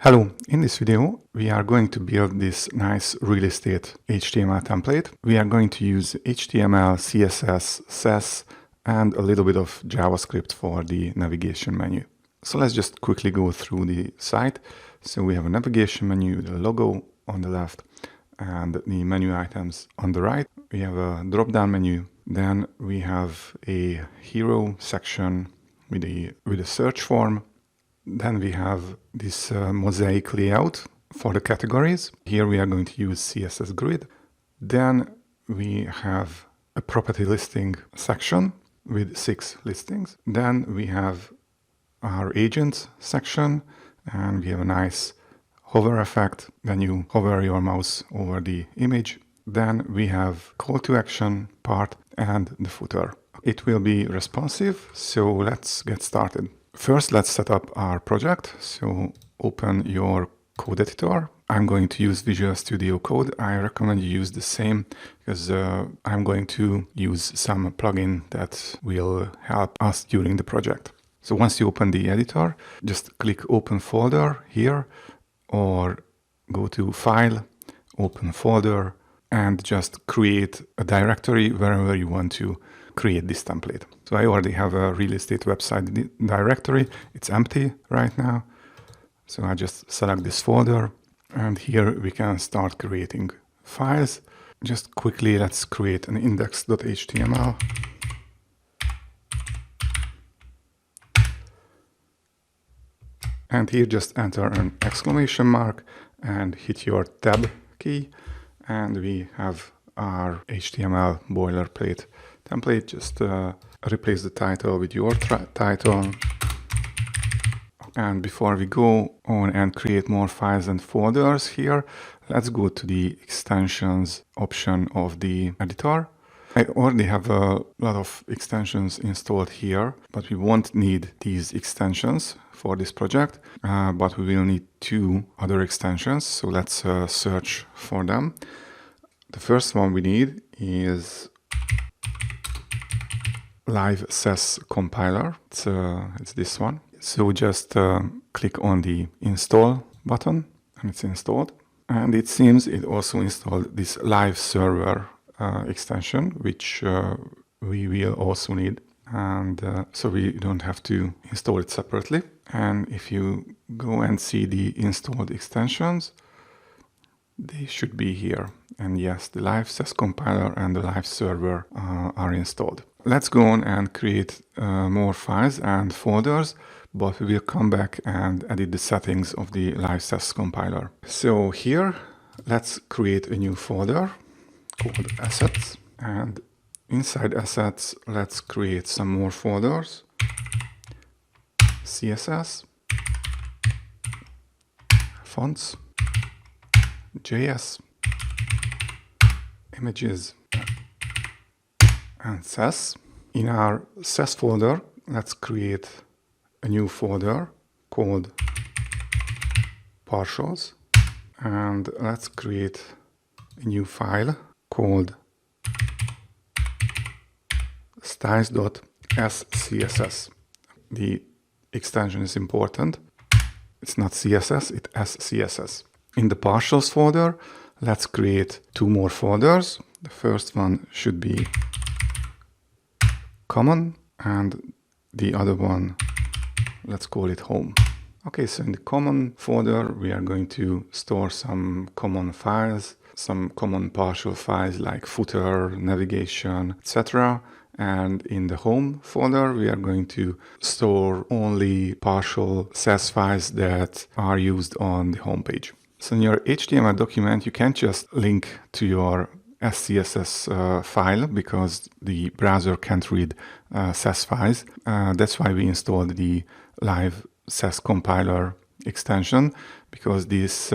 Hello, in this video we are going to build this nice real estate HTML template. We are going to use HTML, CSS, Sass and a little bit of JavaScript for the navigation menu. So let's just quickly go through the site. So we have a navigation menu, the logo on the left and the menu items on the right. We have a drop-down menu. Then we have a hero section with a search form. Then we have this mosaic layout for the categories. Here we are going to use CSS grid. Then we have a property listing section with 6 listings. Then we have our agents section and we have a nice hover effect when you hover your mouse over the image. Then we have call to action part and the footer. It will be responsive, so let's get started. First, let's set up our project. So open your code editor. I'm going to use Visual Studio Code. I recommend you use the same because I'm going to use some plugin that will help us during the project. So once you open the editor, just click Open Folder here or go to File, Open Folder, and just create a directory wherever you want to create this template. So I already have a real estate website directory. It's empty right now. So I just select this folder and here we can start creating files. Just quickly, let's create an index.html. And here just enter an exclamation mark and hit your tab key. And we have our HTML boilerplate template. Just replace the title with your title. And before we go on and create more files and folders here, let's go to the extensions option of the editor. I already have a lot of extensions installed here, but we won't need these extensions for this project, but we will need 2 other extensions. So let's search for them. The first one we need is Live Sass compiler. It's this one. So just click on the install button and it's installed. And it seems it also installed this live server extension, which we will also need. And so we don't have to install it separately. And if you go and see the installed extensions, they should be here. And yes, the live Sass compiler and the live server are installed. Let's go on and create more files and folders, but we will come back and edit the settings of the live Sass compiler. So here, let's create a new folder called assets. And inside assets, let's create some more folders. CSS, fonts, JS, images, and Sass. In our Sass folder, let's create a new folder called partials. And let's create a new file called styles.scss. The extension is important. It's not CSS, it's SCSS. In the partials folder, let's create 2 more folders. The first one should be common and the other one, let's call it home. Okay, so in the common folder, we are going to store some common files, some common partial files like footer, navigation, etc. And in the home folder, we are going to store only partial Sass files that are used on the homepage. So in your HTML document, you can't just link to your SCSS file because the browser can't read Sass files. That's why we installed the live Sass compiler extension, because these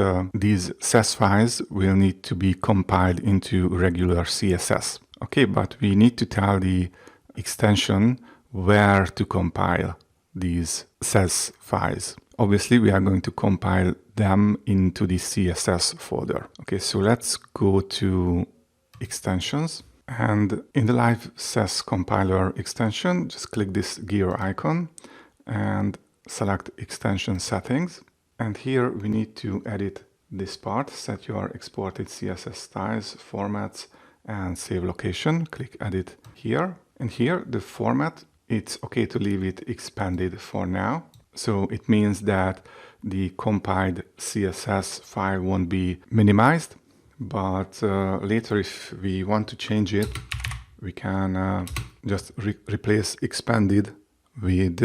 Sass files will need to be compiled into regular CSS. Okay, but we need to tell the extension where to compile these Sass files. Obviously, we are going to compile them into the CSS folder. Okay, so let's go to extensions. And in the live Sass compiler extension, just click this gear icon and select extension settings. And here we need to edit this part, set your exported CSS styles, formats, and save location. Click edit here. And here the format, it's okay to leave it expanded for now. So it means that the compiled CSS file won't be minimized, but later if we want to change it, we can just replace expanded with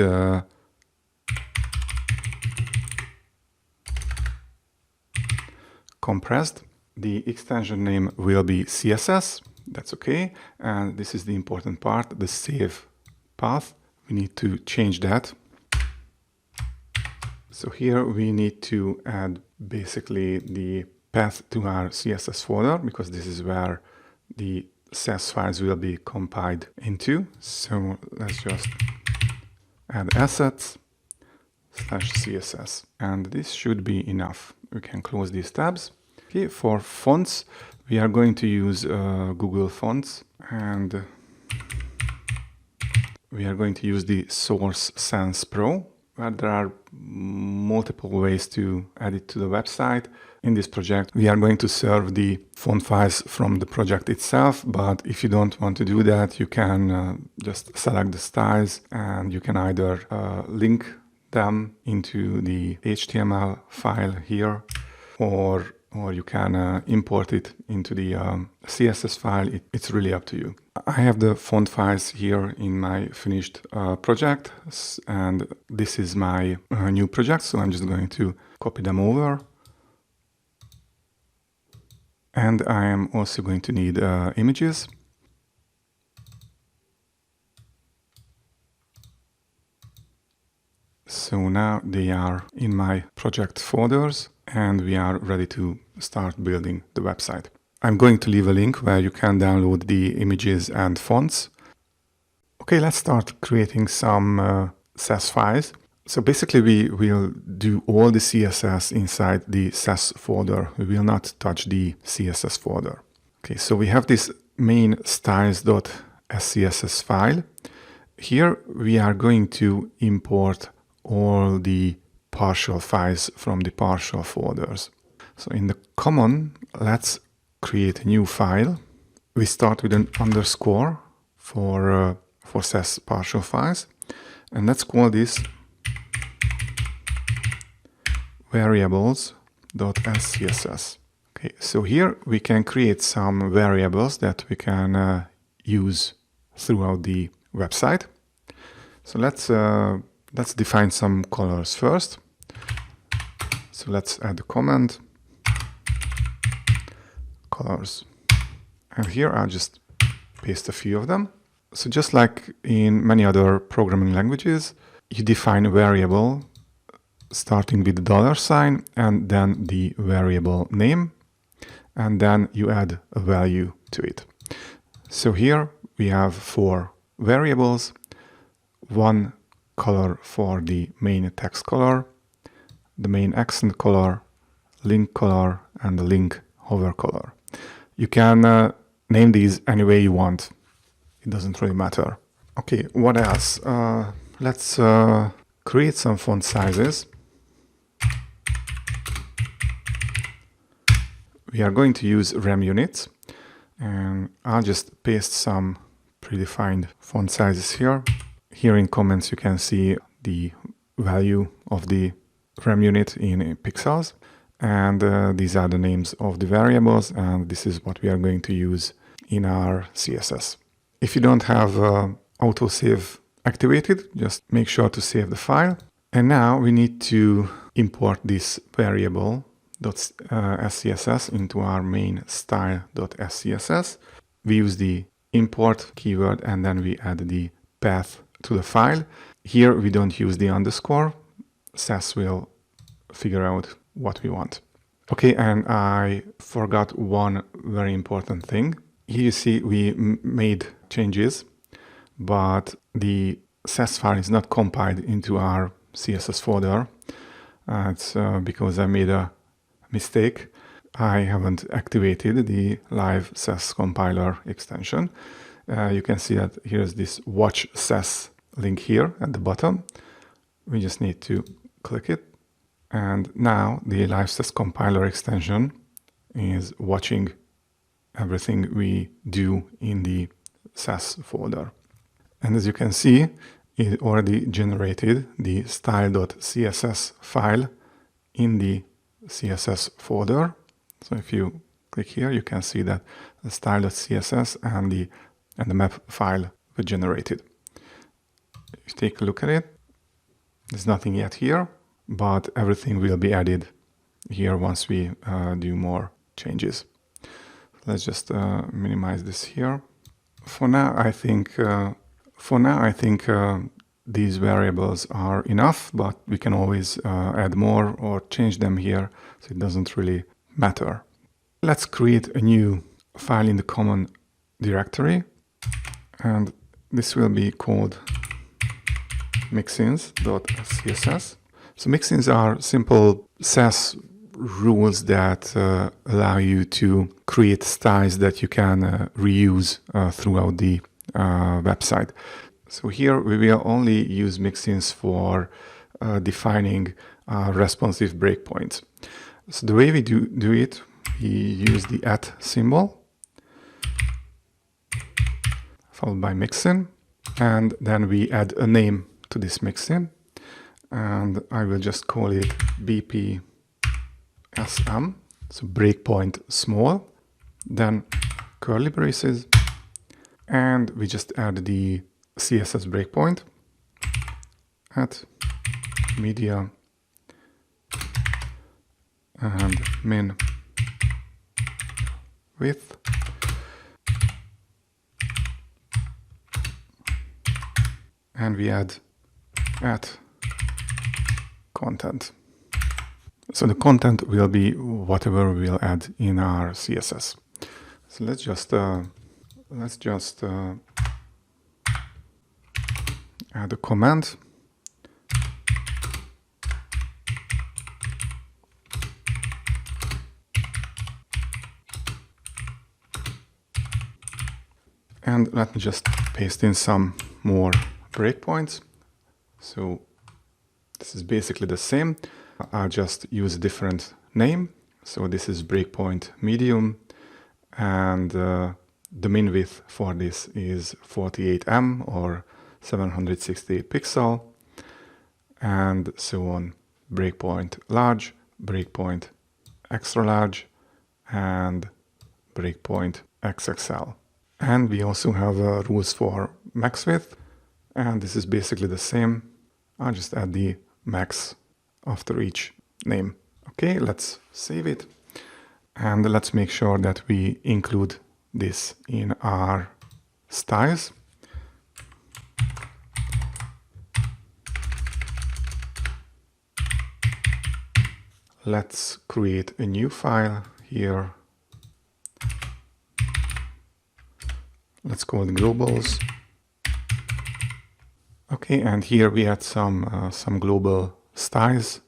compressed. The extension name will be CSS. That's okay. And this is the important part, the save path. We need to change that. So here we need to add basically the path to our CSS folder, because this is where the Sass files will be compiled into. So let's just add assets /CSS. And this should be enough. We can close these tabs. Okay, for fonts, we are going to use Google Fonts, and we are going to use the Source Sans Pro, where there are multiple ways to add it to the website. In this project, we are going to serve the font files from the project itself, but if you don't want to do that, you can just select the styles, and you can either link them into the HTML file here, or you can import it into the CSS file. It's really up to you. I have the font files here in my finished project, and this is my new project, so I'm just going to copy them over. And I am also going to need images. So now they are in my project folders, and we are ready to start building the website. I'm going to leave a link where you can download the images and fonts. Okay, let's start creating some Sass files. So basically we will do all the CSS inside the Sass folder. We will not touch the CSS folder. Okay, so we have this main styles.scss file. Here we are going to import all the partial files from the partial folders. So in the common, let's create a new file. We start with an underscore for Sass partial files, and let's call this variables.scss. Okay, so here we can create some variables that we can use throughout the website. So let's define some colors first. So let's add a comment, colors. And here I'll just paste a few of them. So just like in many other programming languages, you define a variable starting with the $sign and then the variable name, and then you add a value to it. So here we have 4 variables, one color for the main text color, the main accent color, link color, and the link hover color. You can name these any way you want. It doesn't really matter. Okay, what else? Let's create some font sizes. We are going to use rem units, and I'll just paste some predefined font sizes here. Here in comments you can see the value of the rem unit in pixels, and these are the names of the variables, and this is what we are going to use in our CSS. If you don't have autosave activated, just make sure to save the file. And now we need to import this variable .scss into our main style.scss. We use the import keyword, and then we add the path to the file. Here we don't use the underscore. Sass will figure out what we want. Okay, and I forgot one very important thing. Here you see we made changes, but the Sass file is not compiled into our CSS folder. It's because I made a mistake. I haven't activated the live Sass compiler extension. You can see that here's this watch Sass link here at the bottom. We just need to click it, And now the LiveSass compiler extension is watching everything we do in the Sass folder. And as you can see, it already generated the style.css file in the CSS folder. So if you click here, you can see that the style.css and the map file were generated. If you take a look at it, there's nothing yet here, but everything will be added here once we do more changes. Let's just minimize this here. For now, I think these variables are enough, but we can always add more or change them here, so it doesn't really matter. Let's create a new file in the common directory, and this will be called mixins.css. So mixins are simple Sass rules that allow you to create styles that you can reuse throughout the website. So here we will only use mixins for defining responsive breakpoints. So the way we do it, we use the @ symbol followed by mixin, and then we add a name to this mixin, and I will just call it BPSM, so breakpoint small, then curly braces, and we just add the CSS breakpoint at media and min width, and we add content. So the content will be whatever we'll add in our CSS. So let's just add a comment. And let me just paste in some more breakpoints. So this is basically the same. I'll just use a different name. So this is breakpoint medium, and the min width for this is 48M or 768 pixel, and so on. Breakpoint large, breakpoint extra large, and breakpoint XXL. And we also have rules for max width, and this is basically the same. I'll just add the max after each name. Okay, let's save it, and let's make sure that we include this in our styles. Let's create a new file here. Let's call it globals. Okay, and here we add some global styles,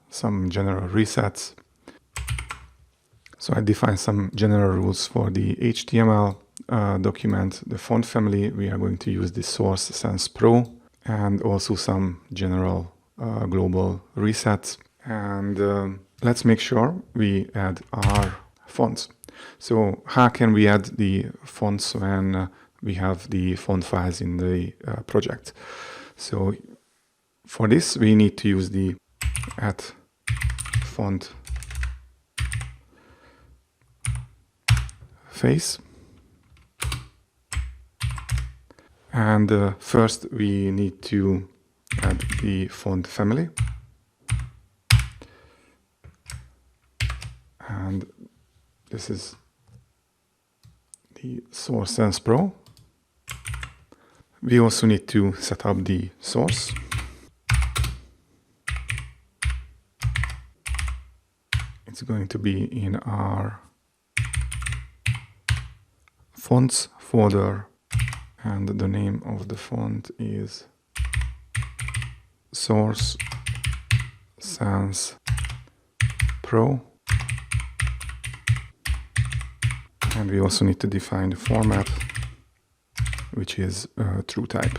some general resets. So I define some general rules for the HTML document. The font family, we are going to use the Source Sans Pro, and also some general global resets. And let's make sure we add our fonts. So how can we add the fonts when we have the font files in the project? So for this, we need to use the @font face. And first we need to add the font family. And this is the Source Sans Pro. We also need to set up the source. It's going to be in our fonts folder, and the name of the font is Source Sans Pro. And we also need to define the format, which is true type.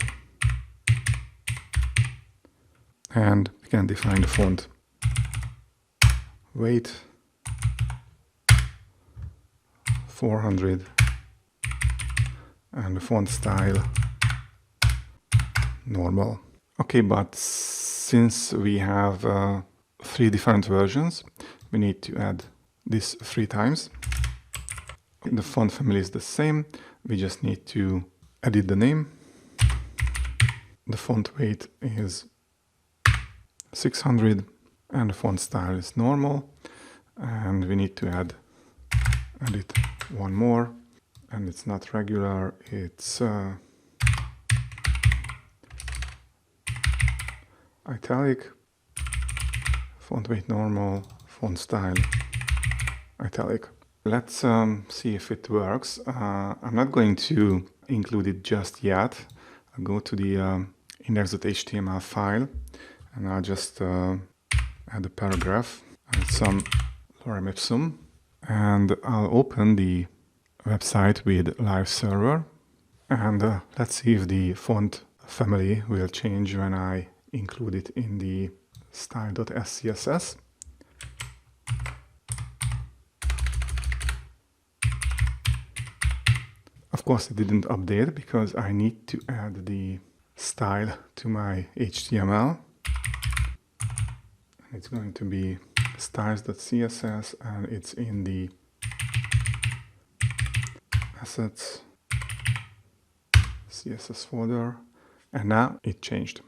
And we can define the font weight 400, and the font style normal. Okay, but since we have 3 different versions, we need to add this 3 times. The font family is the same, we just need to edit the name. The font weight is 600 and the font style is normal, and we need to edit one more, and it's not regular, it's italic, font weight normal, font style italic. Let's see if it works. I'm not going to include it just yet. I'll go to the index.html file and I'll just add a paragraph and some lorem ipsum, and I'll open the website with live server, and let's see if the font family will change when I include it in the style.scss. Of course it didn't update because I need to add the style to my HTML. It's going to be styles.css and it's in the assets CSS folder, and now it changed.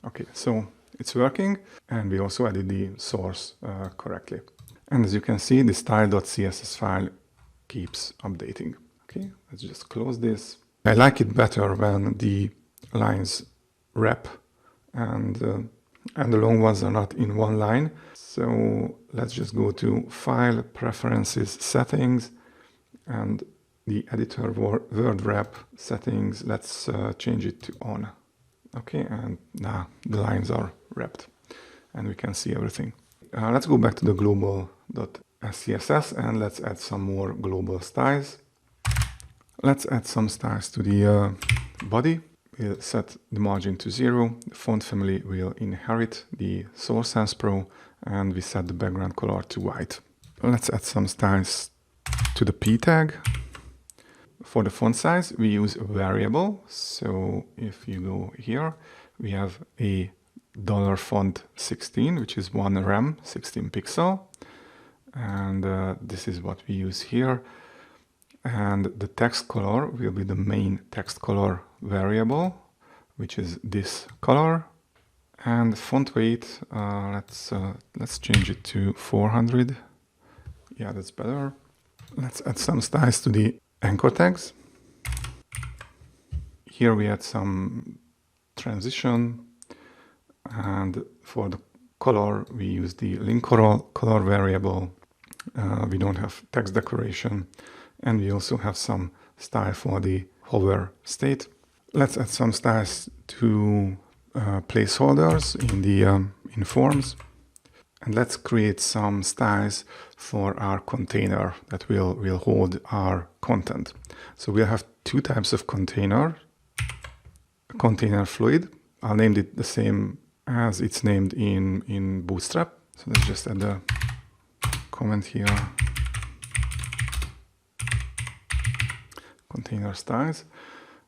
Okay, so it's working, and we also added the source correctly. And as you can see, the style.css file keeps updating. Okay, let's just close this. I like it better when the lines wrap and the long ones are not in one line. So let's just go to File, Preferences, Settings, and the editor word wrap settings. Let's change it to on. Okay, and now the lines are wrapped and we can see everything. Let's go back to the global.scss and let's add some more global styles. Let's add some styles to the body. We'll set the margin to 0. The font family will inherit the source sans pro, and we set the background color to white. Let's add some styles to the p tag. For the font size, we use a variable. So if you go here, we have a $font16, which is 1 rem, 16 pixel. And this is what we use here. And the text color will be the main text color variable, which is this color. And font weight, let's change it to 400. Yeah, that's better. Let's add some styles to the anchor tags. Here we add some transition, and for the color we use the link color variable. We don't have text decoration, and we also have some style for the hover state. Let's add some styles to placeholders in the in forms, and let's create some styles for our container that will hold our content. So we'll have 2 types of container. Container fluid. I'll name it the same as it's named in Bootstrap. So let's just add a comment here. Container styles.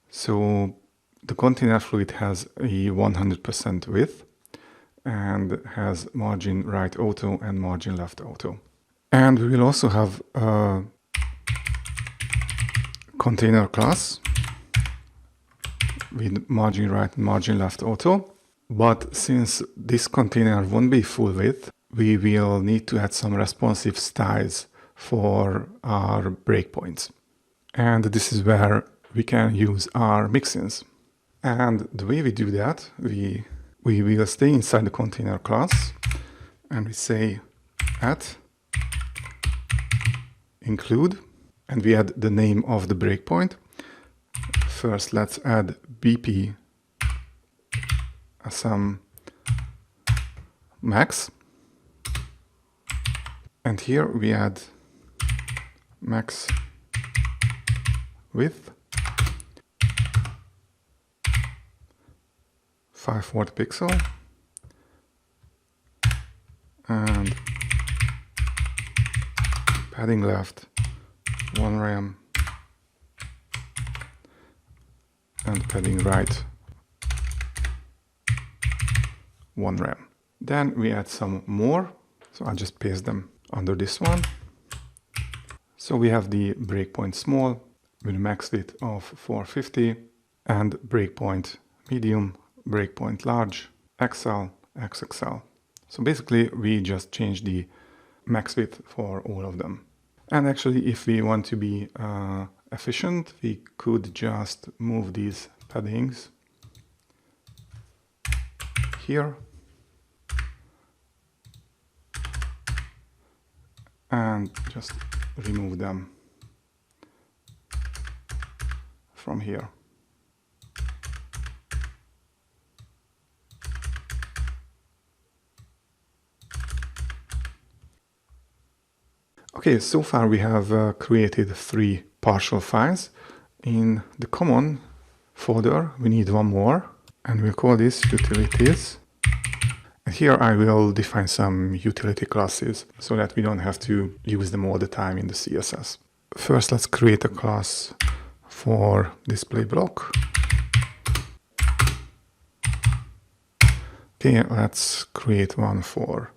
So the container fluid has a 100% width and has margin right auto and margin left auto. And we will also have a container class with margin right and margin left auto. But since this container won't be full width, we will need to add some responsive styles for our breakpoints. And this is where we can use our mixins. And the way we do that, we will stay inside the container class and we say @include, and we add the name of the breakpoint. First, let's add BP as some max, and here we add max width 540 pixel and padding left, 1 rem, and padding right, 1 rem. Then we add some more, so I'll just paste them under this one. So we have the breakpoint small with a max width of 450 and breakpoint medium, breakpoint large, XL, XXL. So basically we just change the max width for all of them. And actually if we want to be efficient, we could just move these paddings here and just remove them from here. Okay, so far we have created 3 partial files. In the common folder we need 1 more, and we'll call this utilities. And here I will define some utility classes so that we don't have to use them all the time in the CSS. First, let's create a class for display block. Okay, let's create one for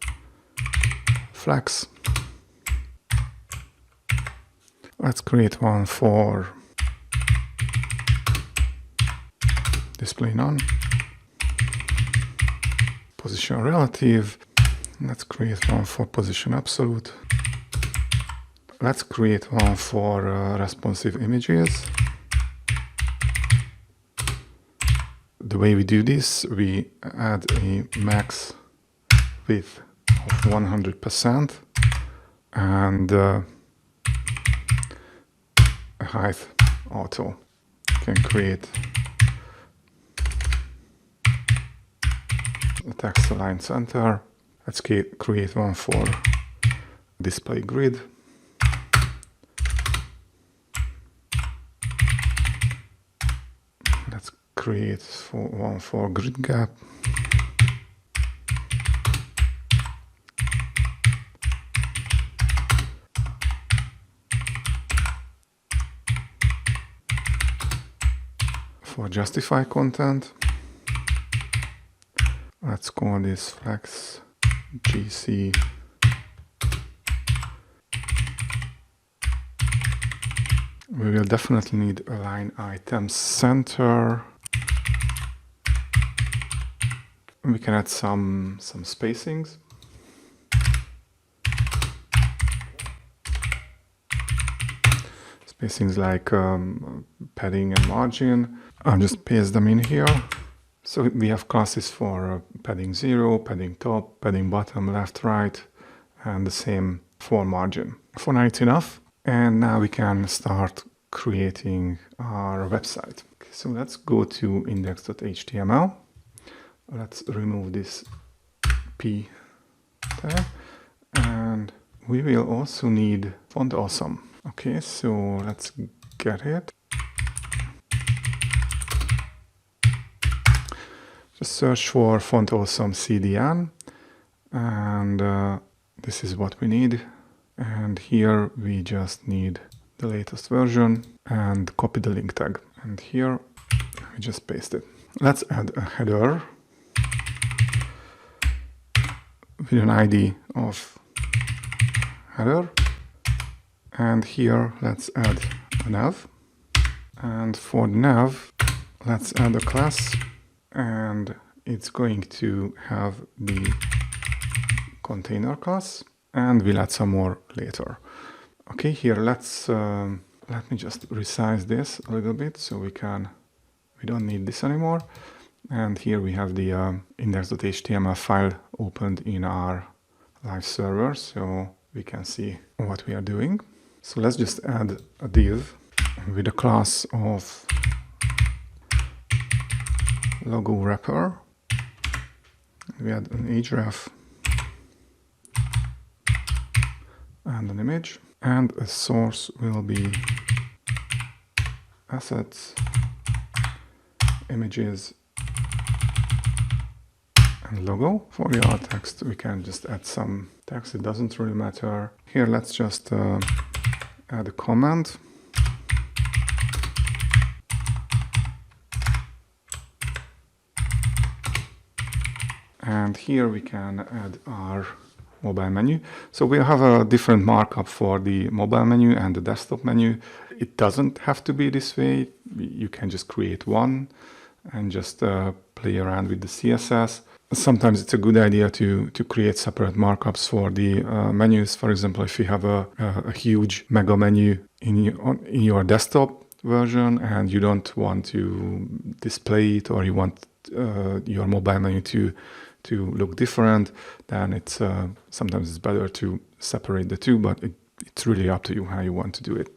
flex. Let's create one for display none. Position relative. Let's create one for position absolute. Let's create one for responsive images. The way we do this, we add a max width of 100% and a height auto. You can create a text align center. Let's create one for display grid. Let's create one for grid gap. For justify content, let's call this flex GC we will definitely need align item center. We can add some spacings. Spacings like padding and margin. I'll just paste them in here. So we have classes for padding 0, padding top, padding bottom, left, right, and the same for margin. For now it's enough. And now we can start creating our website. Okay, so let's go to index.html. Let's remove this P tag. And we will also need font awesome. Okay, so let's get it. Just search for font awesome CDN, and this is what we need. And here we just need the latest version and copy the link tag. And here we just paste it. Let's add a header with an ID of header. And here let's add a nav. And for the nav, let's add a class. And it's going to have the container class, and we'll add some more later. Okay, here let me just resize this a little bit so we don't need this anymore. And here we have the index.html file opened in our live server, so we can see what we are doing. So let's just add a div with a class of logo wrapper. We add an href and an image, and a source will be assets, images, and logo. For the alt text, we can just add some text. It doesn't really matter. Here, let's just add a comment. And here we can add our mobile menu. So we'll have a different markup for the mobile menu and the desktop menu. It doesn't have to be this way. You can just create one and just play around with the CSS. Sometimes it's a good idea to create separate markups for the menus. For example, if you have a huge mega menu in your desktop version and you don't want to display it, or you want your mobile menu to look different, then it's sometimes it's better to separate the two, but it's really up to you how you want to do it.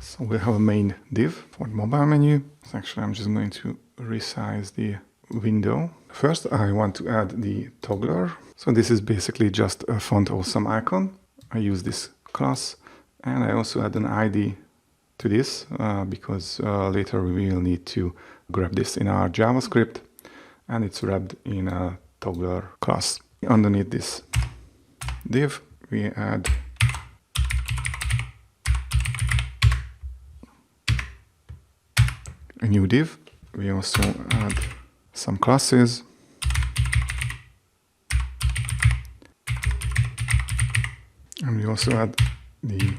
So we have a main div for the mobile menu. So actually, I'm just going to resize the window. First, I want to add the toggler. So this is basically just a font awesome icon. I use this class, and I also add an ID to this because later we will need to grab this in our JavaScript, and it's wrapped in a toggler class. Underneath this div, we add a new div. We also add some classes. And we also add the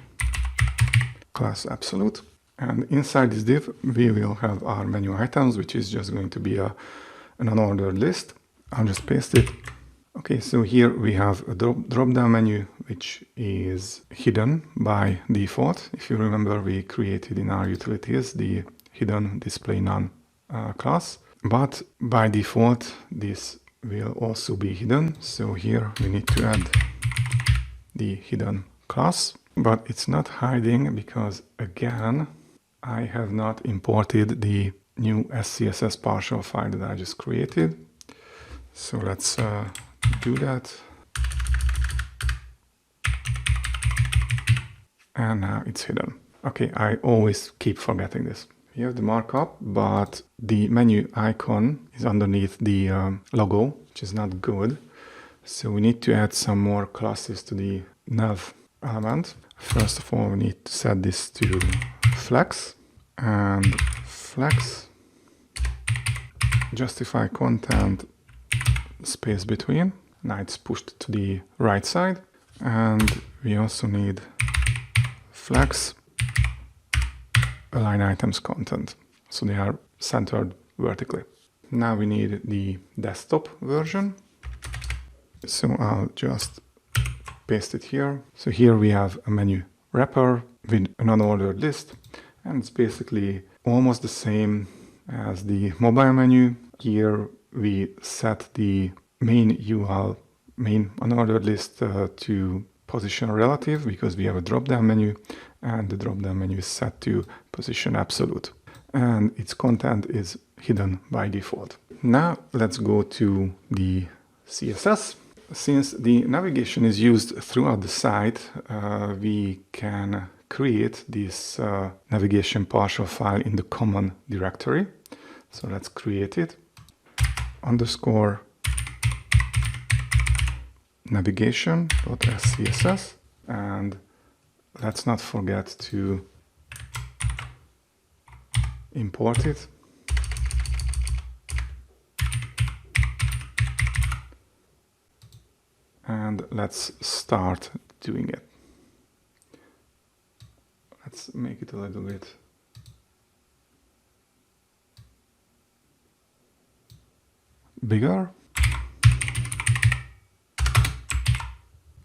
class absolute. And inside this div, we will have our menu items, which is just going to be an unordered list. I'll just paste it. Okay, so here we have a drop-down menu, which is hidden by default. If you remember, we created in our utilities the hidden display none class. But by default, this will also be hidden. So here we need to add the hidden class. But it's not hiding because, again, I have not imported the new SCSS partial file that I just created. So let's do that. And now it's hidden. Okay, I always keep forgetting this. We have the markup, but the menu icon is underneath the logo, which is not good. So we need to add some more classes to the nav element. First of all, we need to set this to flex, and flex justify content space between. Now it's pushed to the right side, and we also need flex align items content, so they are centered vertically. Now we need the desktop version, so I'll just paste it here. So here we have a menu wrapper with an unordered list, and it's basically almost the same as the mobile menu. Here we set the main UL, main unordered list to position relative because we have a drop-down menu, and the drop-down menu is set to position absolute, and its content is hidden by default. Now let's go to the CSS. Since the navigation is used throughout the site, we can create this navigation partial file in the common directory. So let's create it. Underscore navigation.scss, and let's not forget to import it. And let's start doing it. Let's make it a little bit bigger.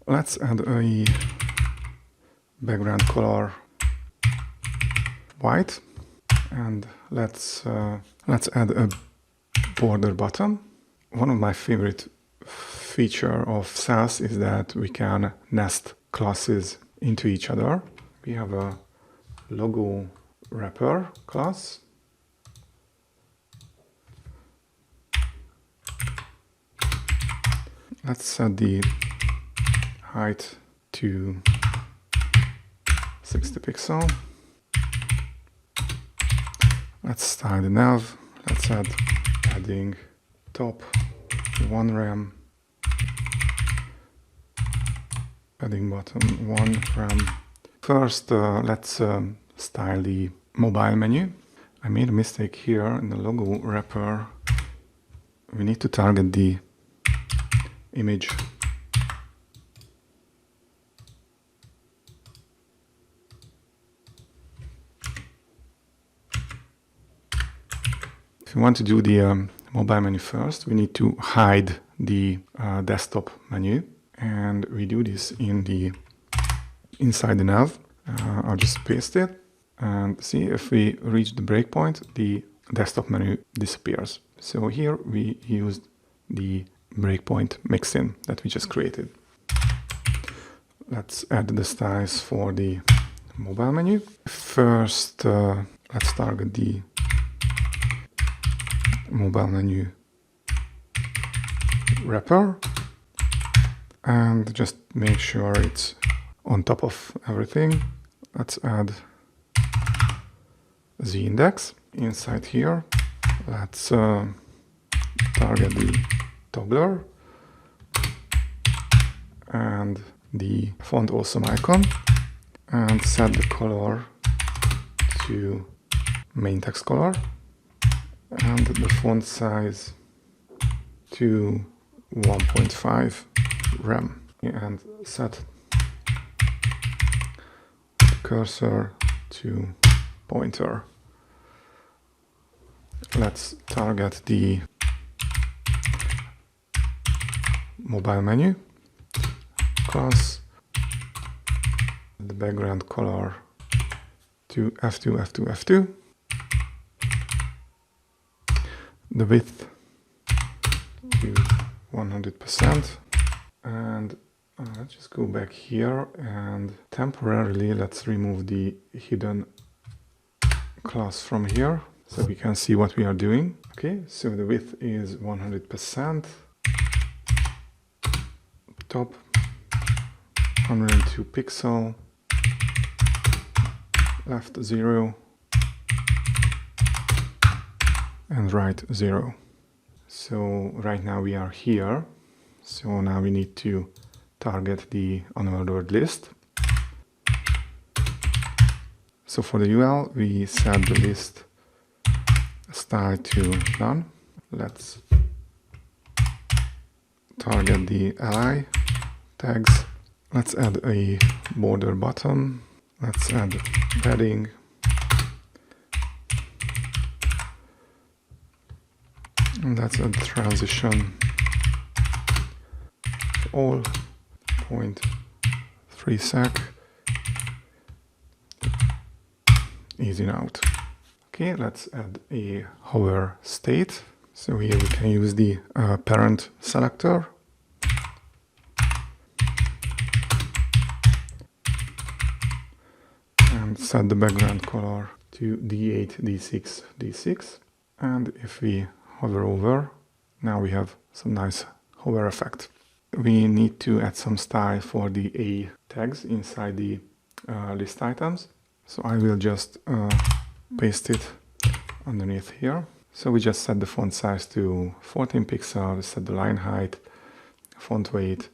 Let's add a background color white, and let's add a border button. One of my favorite feature of Sass is that we can nest classes into each other. We have a logo wrapper class. Let's set the height to 60 pixels. Let's style the nav. Let's add padding top 1 rem, padding bottom 1 rem. First, let's style the mobile menu. I made a mistake here in the logo wrapper. We need to target the image. If we want to do the mobile menu first, we need to hide the desktop menu, and we do this inside the nav. I'll just paste it and see if we reach the breakpoint, the desktop menu disappears. So here we used the breakpoint mixin that we just created. Let's add the styles for the mobile menu. First, let's target the mobile menu wrapper and just make sure it's on top of everything. Let's add the index inside here. Let's target the toggler and the font awesome icon and set the color to main text color and the font size to 1.5 rem and set the cursor to pointer. Let's target the mobile menu class, the background color to F2, F2, F2, the width to 100%, and let's just go back here and temporarily let's remove the hidden class from here so we can see what we are doing. Okay, so the width is 100%, top 102 pixel, left 0 and right 0. So right now we are here, so now we need to target the unordered list. So for the UL we set the list style to none. Let's target the li tags. Let's add a border bottom. Let's add padding. And let's add transition all 0.3 sec. Easy out. Okay, let's add a hover state. So here we can use the parent selector. And set the background color to D8, D6, D6. And if we hover over, now we have some nice hover effect. We need to add some style for the A tags inside the list items. So I will just paste it underneath here. So we just set the font size to 14 pixels, set the line height, font weight,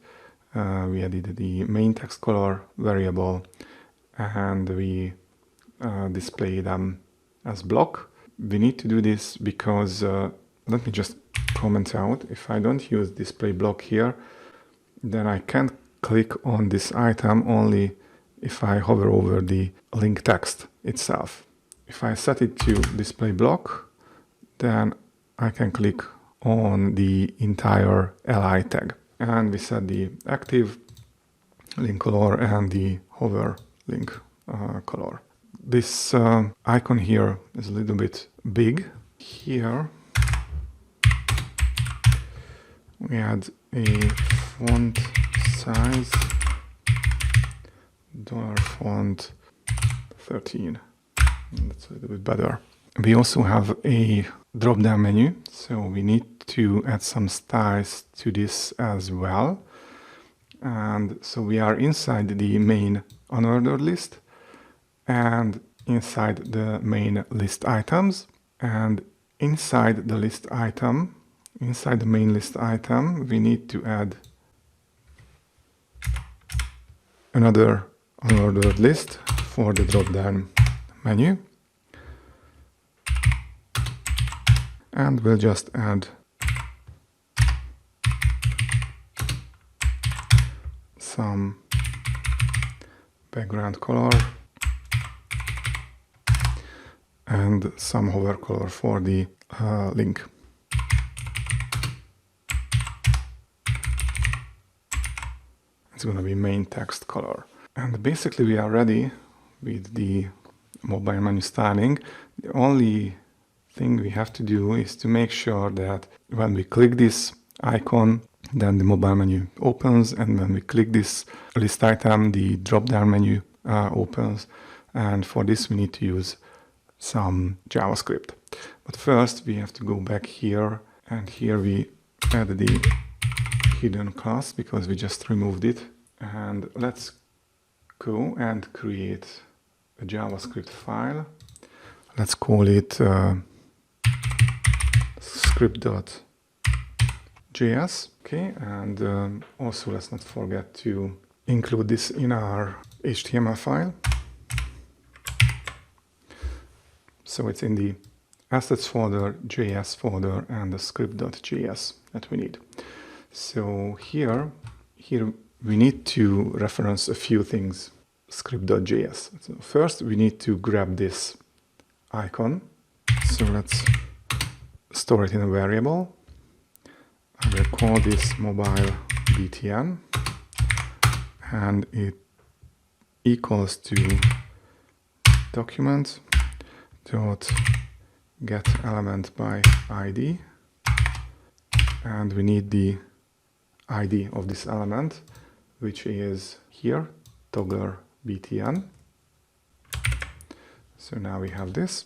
we added the main text color variable, and we display them as block. We need to do this because, let me just comment out, if I don't use display block here, then I can't click on this item only if I hover over the link text itself. If I set it to display block, then I can click on the entire li tag. And we set the active link color and the hover link color. This icon here is a little bit big. Here we add a font size $font 13. That's a little bit better. We also have a drop-down menu, so we need to add some styles to this as well. And so we are inside the main unordered list and inside the main list items. And inside the list item, inside the main list item, we need to add another unordered list for the drop-down menu. And we'll just add some background color and some hover color for the link. It's going to be main text color. And basically we are ready with the mobile menu styling. The only thing we have to do is to make sure that when we click this icon, then the mobile menu opens, and when we click this list item, the drop-down menu opens. And for this we need to use some JavaScript. But first we have to go back here, and here we add the hidden class because we just removed it. And let's go and create a JavaScript file. Let's call it script.js. Okay, and also let's not forget to include this in our HTML file. So it's in the assets folder, JS folder, and the script.js that we need. So here we need to reference a few things, script.js. So first we need to grab this icon. So let's store it in a variable. I will call this mobile btn, and it equals to document dot get element by id, and we need the id of this element, which is here, toggler btn. So now we have this.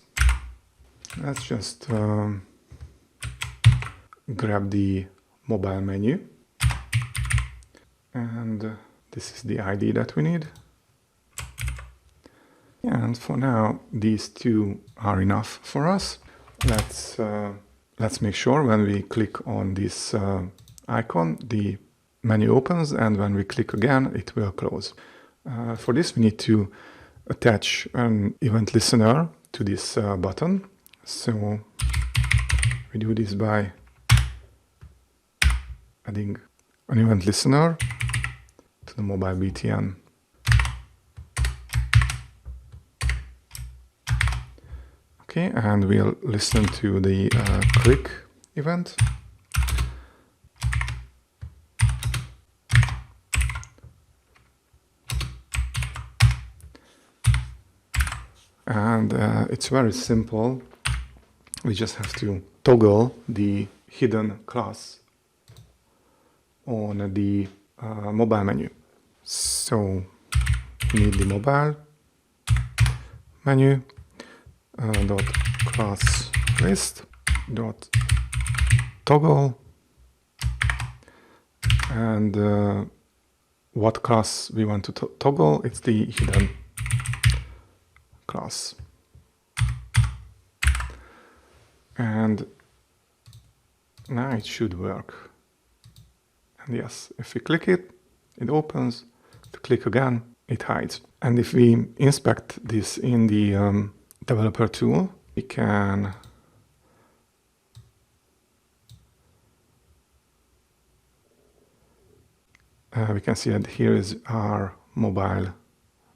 Let's just grab the mobile menu, and this is the ID that we need. And for now, these two are enough for us. Let's make sure when we click on this icon, the menu opens, and when we click again, it will close. For this, we need to attach an event listener to this button. So we do this by adding an event listener to the mobile btn. Okay, and we'll listen to the click event. And it's very simple. We just have to toggle the hidden class on the mobile menu. So we need the mobile menu dot class list dot toggle, and what class we want to toggle. It's the hidden class. And now it should work. And yes, if we click it, it opens. If we click again, it hides. And if we inspect this in the developer tool, we can see that here is our mobile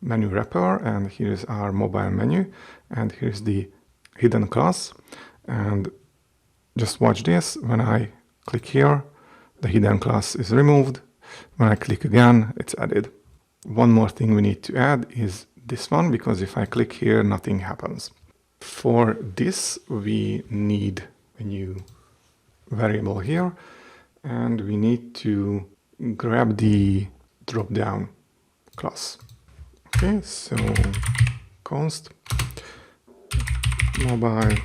menu wrapper, and here is our mobile menu, and here's the hidden class. And just watch this. When I click here, the hidden class is removed. When I click again, it's added. One more thing we need to add is this one, because if I click here, nothing happens. For this, we need a new variable here, and we need to grab the drop-down class. Okay, so const mobile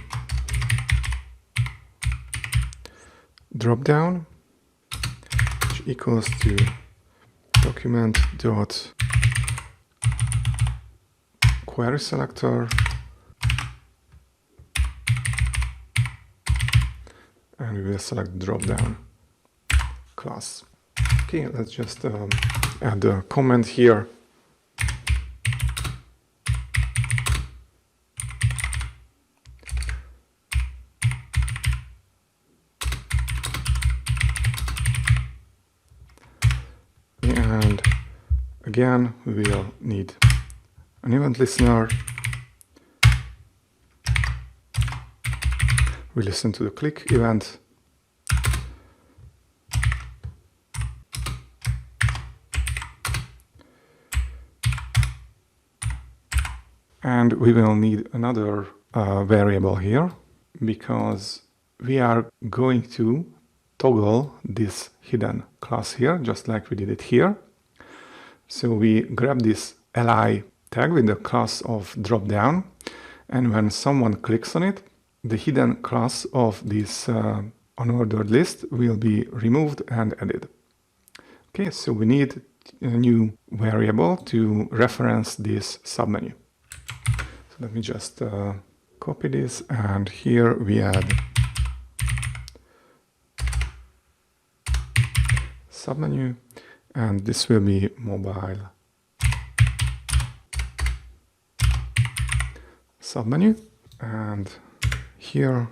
drop-down, which equals to document dot query selector and we will select drop down class. Okay, let's just add a comment here. And again, we will need an event listener. We listen to the click event. And we will need another variable here because we are going to toggle this hidden class here, just like we did it here. So we grab this li tag with the class of dropdown, and when someone clicks on it, the hidden class of this unordered list will be removed and added. Okay, so we need a new variable to reference this submenu. So let me just copy this, and here we add submenu, and this will be mobile submenu, and here,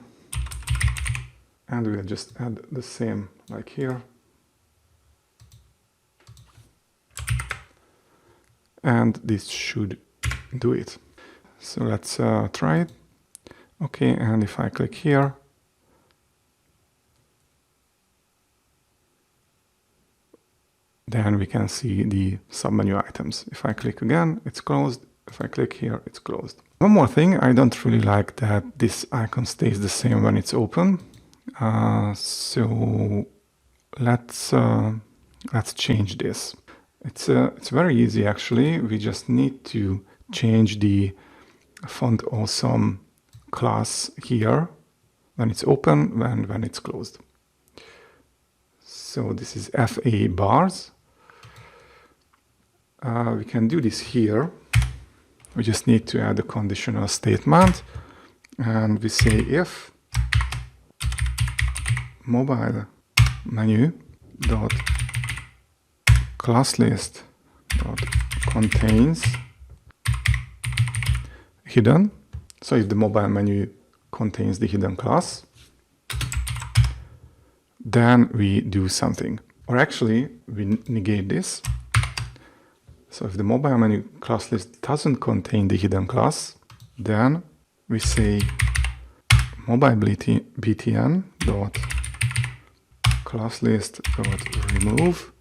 and we'll just add the same like here, and this should do it. So let's try it. Okay, and if I click here, then we can see the submenu items. If I click again, it's closed. If I click here, it's closed. One more thing, I don't really like that this icon stays the same when it's open. So let's change this. It's very easy actually. We just need to change the font awesome class here when it's open and when it's closed. So this is FA bars. We can do this here. We just need to add a conditional statement, and we say if mobile menu dot class list dot contains hidden. So if the mobile menu contains the hidden class, then we do something. Or actually, we negate this. So if the mobile menu class list doesn't contain the hidden class, then we say mobile btn dot class list dot remove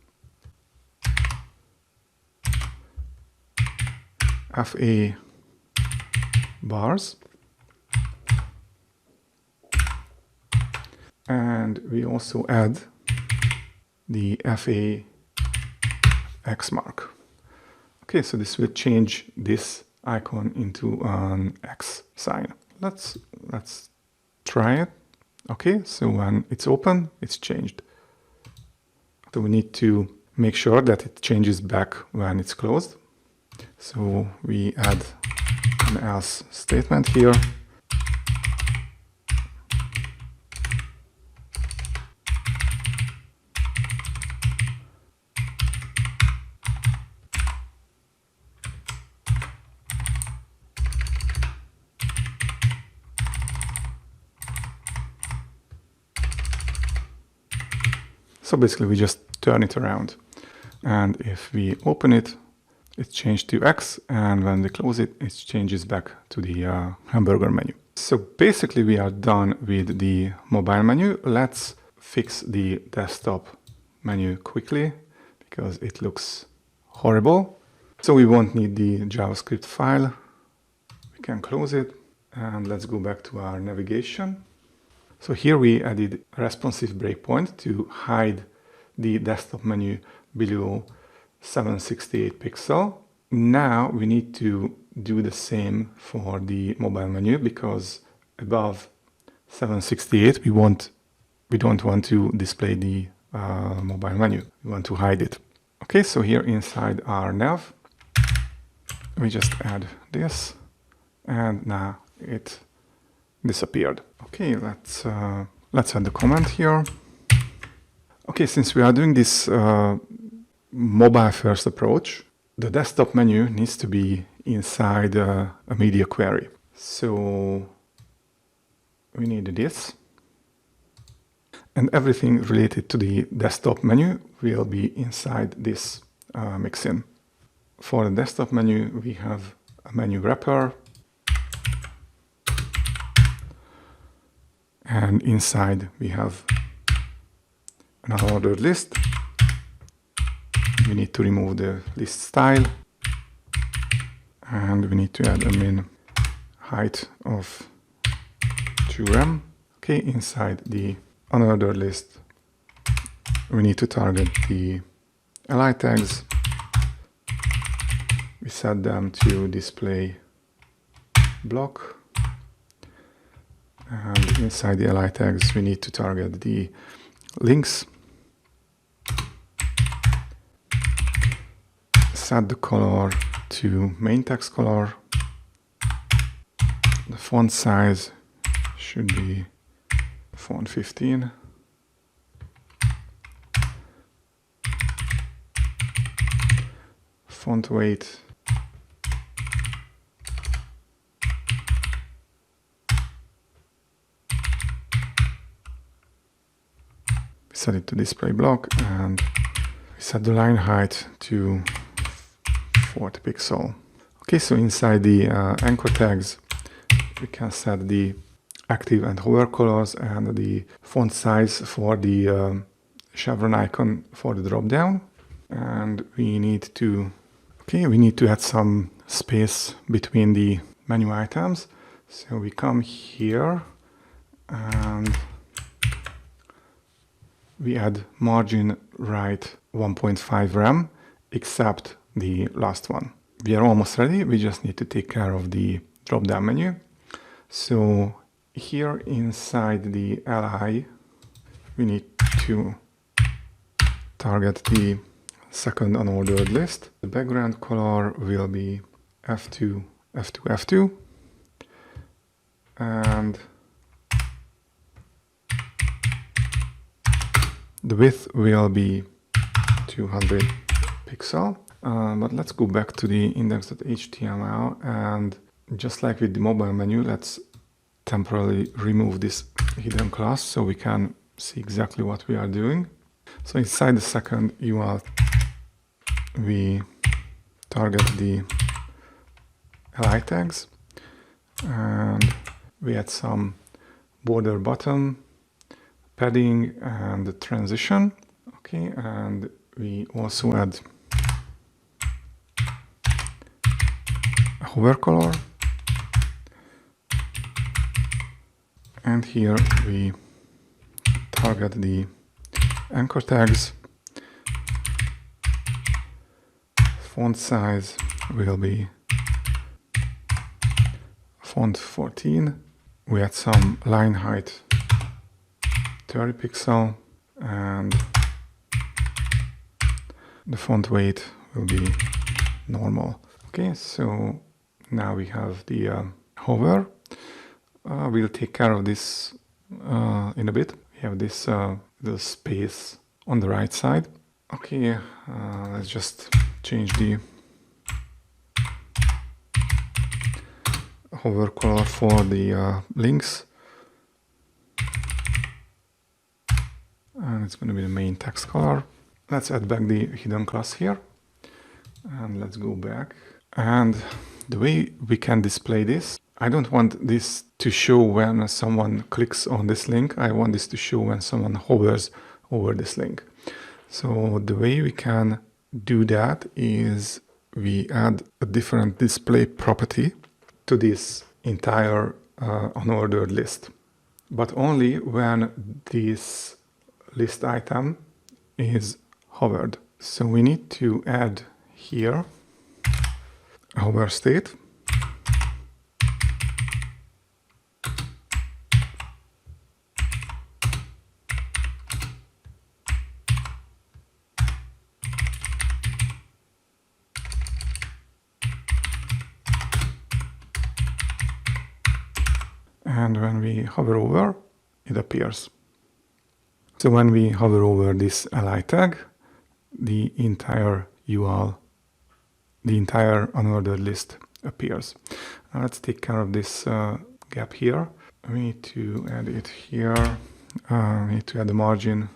fa bars, and we also add the fa x mark. Okay, so this will change this icon into an X sign. Let's try it. Okay, so when it's open, it's changed. So we need to make sure that it changes back when it's closed. So we add an else statement here. So basically we just turn it around, and if we open it, it's changed to X, and when we close it, it changes back to the hamburger menu. So basically we are done with the mobile menu. Let's fix the desktop menu quickly because it looks horrible. So we won't need the JavaScript file. We can close it, and let's go back to our navigation. So here we added a responsive breakpoint to hide the desktop menu below 768 pixel. Now we need to do the same for the mobile menu, because above 768 we don't want to display the mobile menu. We want to hide it. Okay, so here inside our nav, we just add this, and now it disappeared. Okay, let's Let's add the comment here. Okay, since we are doing this mobile first approach, the desktop menu needs to be inside a media query. So we need this. And everything related to the desktop menu will be inside this mixin. For the desktop menu, we have a menu wrapper. And inside we have an unordered list. We need to remove the list style. And we need to add a min height of 2 rem. Okay, inside the unordered list, we need to target the li tags. We set them to display block. And inside the li tags, we need to target the links. Set the color to main text color. The font size should be font 15. Font weight. We set it to display block and we set the line height to 40 pixel. Okay, so inside the anchor tags, we can set the active and hover colors and the font size for the chevron icon for the drop down. And we need to add some space between the menu items. So we come here and we add margin right 1.5 rem, except the last one. We are almost ready. We just need to take care of the drop down menu. So here inside the li, we need to target the second unordered list. The background color will be F2, F2, F2. And the width will be 200 pixel. But let's go back to the index.html, and just like with the mobile menu, let's temporarily remove this hidden class so we can see exactly what we are doing. So inside the second UL, we target the li tags and we add some border bottom, padding and transition. Okay, and we also add a hover color. And here we target the anchor tags. Font size will be font 14. We add some line height 30 pixel and the font weight will be normal. Okay, so now we have the hover. We'll take care of this in a bit. We have this little space on the right side. Okay, let's just change the hover color for the links. And it's going to be the main text color. Let's add back the hidden class here. And let's go back. And the way we can display this, I don't want this to show when someone clicks on this link. I want this to show when someone hovers over this link. So the way we can do that is we add a different display property to this entire unordered list, but only when this list item is hovered. So we need to add here a hover state. And when we hover over, it appears. So when we hover over this li tag, the entire URL, the entire unordered list appears. Now let's take care of this gap here. We need to add it here. We need to add the margin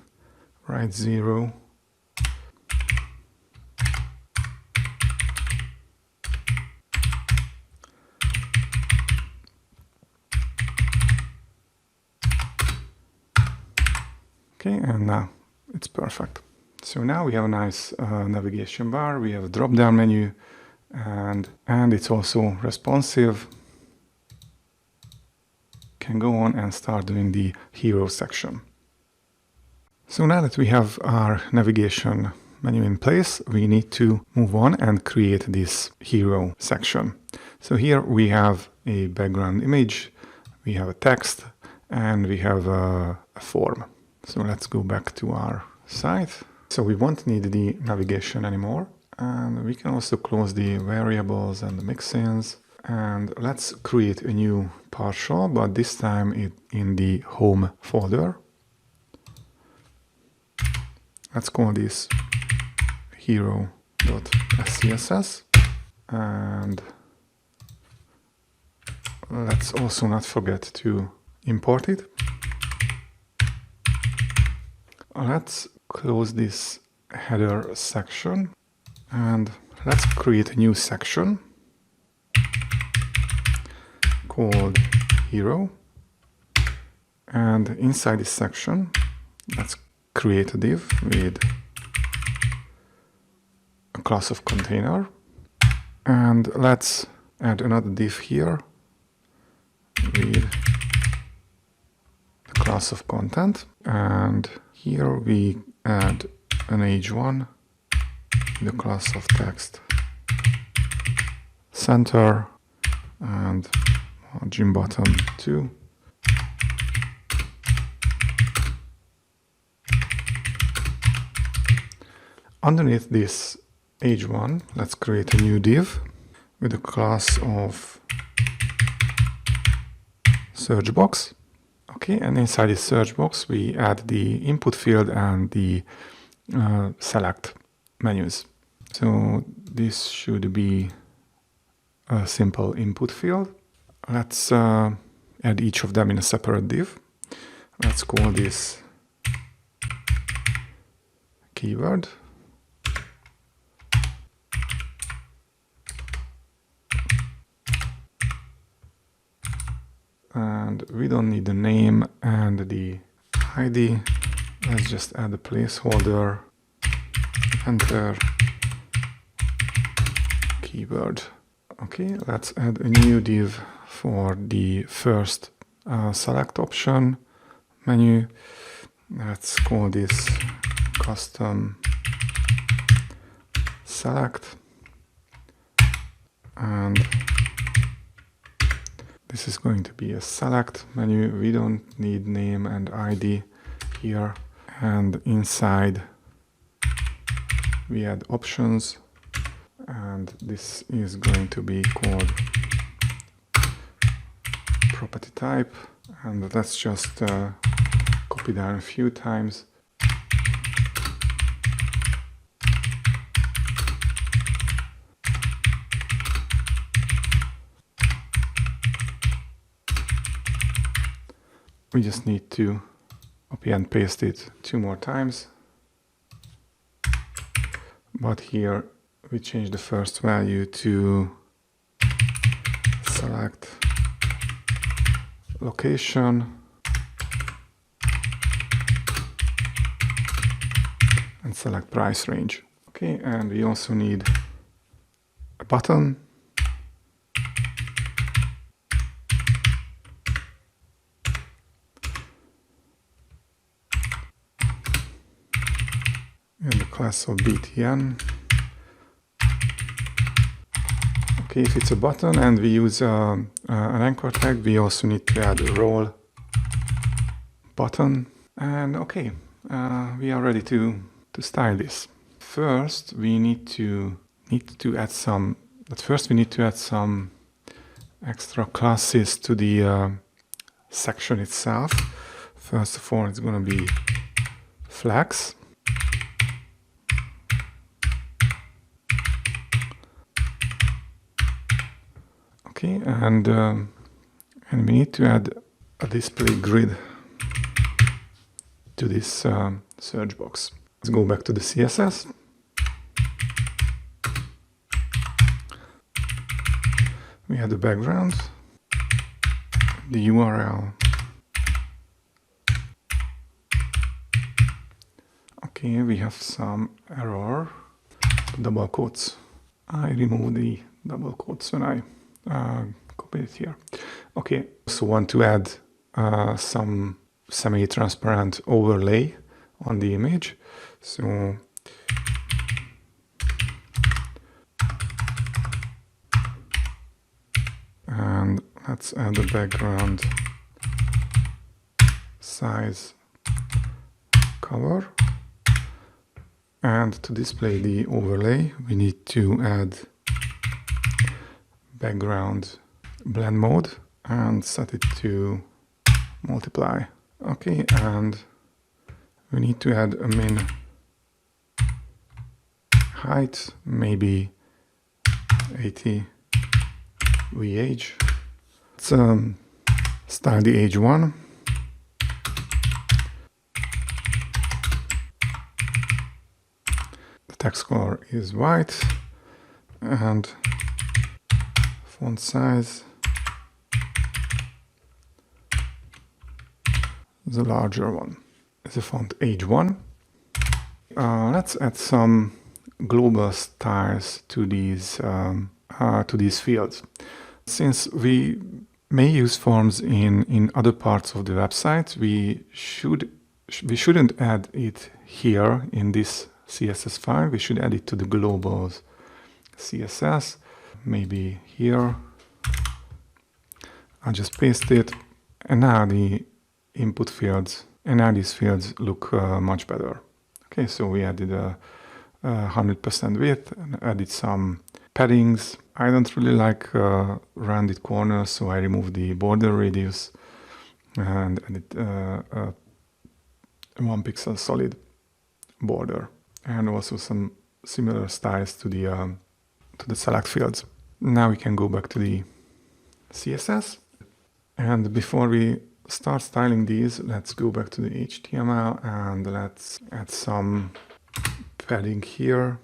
right 0. Okay, and now it's perfect. So now we have a nice navigation bar, we have a drop-down menu, and it's also responsive. Can go on and start doing the hero section. So now that we have our navigation menu in place, we need to move on and create this hero section. So here we have a background image, we have a text, and we have a form. So let's go back to our site. So we won't need the navigation anymore. And we can also close the variables and the mixins. And let's create a new partial, but this time in the home folder. Let's call this hero.scss. And let's also not forget to import it. Let's close this header section and let's create a new section called hero. And inside this section, let's create a div with a class of container. And let's add another div here with the class of content. And here we add an h1, the class of text, center, and margin bottom 2. Underneath this h1, let's create a new div with a class of search box. Okay, and inside this search box, we add the input field and the select menus. So this should be a simple input field. Let's add each of them in a separate div. Let's call this keyword. And we don't need the name and the ID. Let's just add a placeholder, enter, keyword. Okay, let's add a new div for the first select option menu. Let's call this custom select. And this is going to be a select menu. We don't need name and ID here. And inside we add options. And this is going to be called property type. And let's just copy down a few times. We just need to copy and paste it 2 more times. But here we change the first value to select location and select price range. Okay, and we also need a button. And the class of btn. Okay, if it's a button and we use an anchor tag, we also need to add a role button. And okay, we are ready to style this. First, we need to add some. But first, we need to add some extra classes to the section itself. First of all, it's going to be flex. Okay, and we need to add a display grid to this search box. Let's go back to the CSS. We have the background, the URL. Okay, we have some error. Double quotes. I remove the double quotes when I copy it here. Okay, so want to add some semi-transparent overlay on the image. So and let's add the background size color. And to display the overlay, we need to add background blend mode and set it to multiply. Okay, and we need to add a min height, maybe 80 VH. Let's style the age 1. The text color is white and font size the larger one is the font age 1. Let's add some global styles to these fields. Since we may use forms in other parts of the website, we shouldn't add it here in this CSS file. We should add it to the global CSS. Maybe here. I'll just paste it, and now the input fields and now these fields look much better. Okay, so we added a 100% width and added some paddings. I don't really like rounded corners, so I removed the border radius and added a 1 pixel solid border, and also some similar styles to the select fields. Now we can go back to the CSS, and before we start styling these, let's go back to the HTML and let's add some padding here.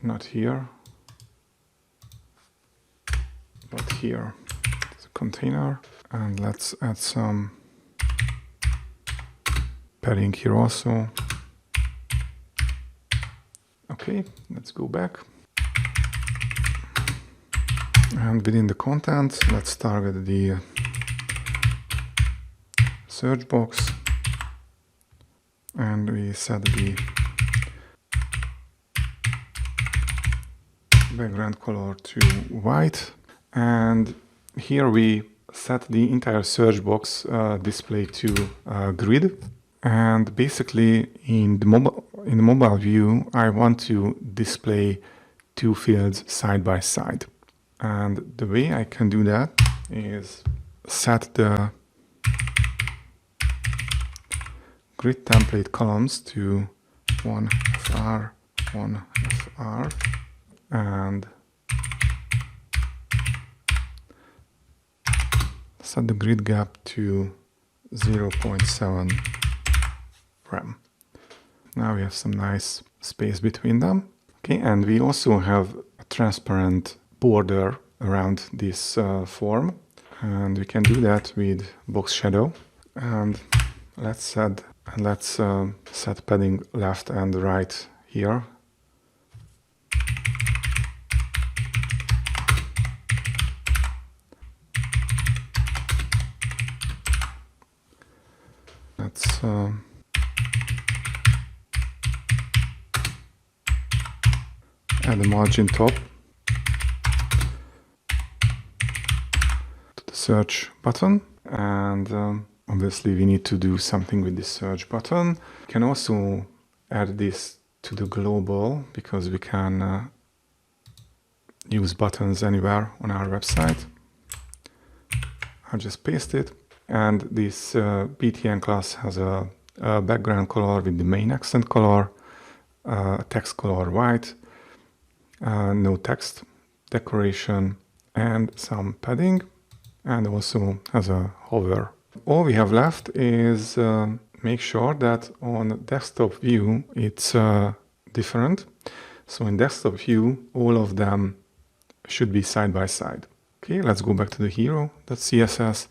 Not here, but here. It's a container, and let's add some padding here also. Okay, let's go back. And within the content, let's target the search box, and we set the background color to white, and here we set the entire search box display to grid. And basically in the mobile view, I want to display two fields side by side. And the way I can do that is set the grid template columns to 1FR, 1FR, and set the grid gap to 0.7 rem. Now we have some nice space between them. Okay, and we also have a transparent border around this form, and we can do that with box shadow. And let's set padding left and right here. Let's add a margin top to the search button, and obviously we need to do something with this search button. We can also add this to the global, because we can use buttons anywhere on our website. I'll just paste it. And this btn class has a background color with the main accent color, text color white, no text, decoration, and some padding, and also has a hover. All we have left is make sure that on desktop view it's different. So in desktop view, all of them should be side by side. Okay, let's go back to the hero.css,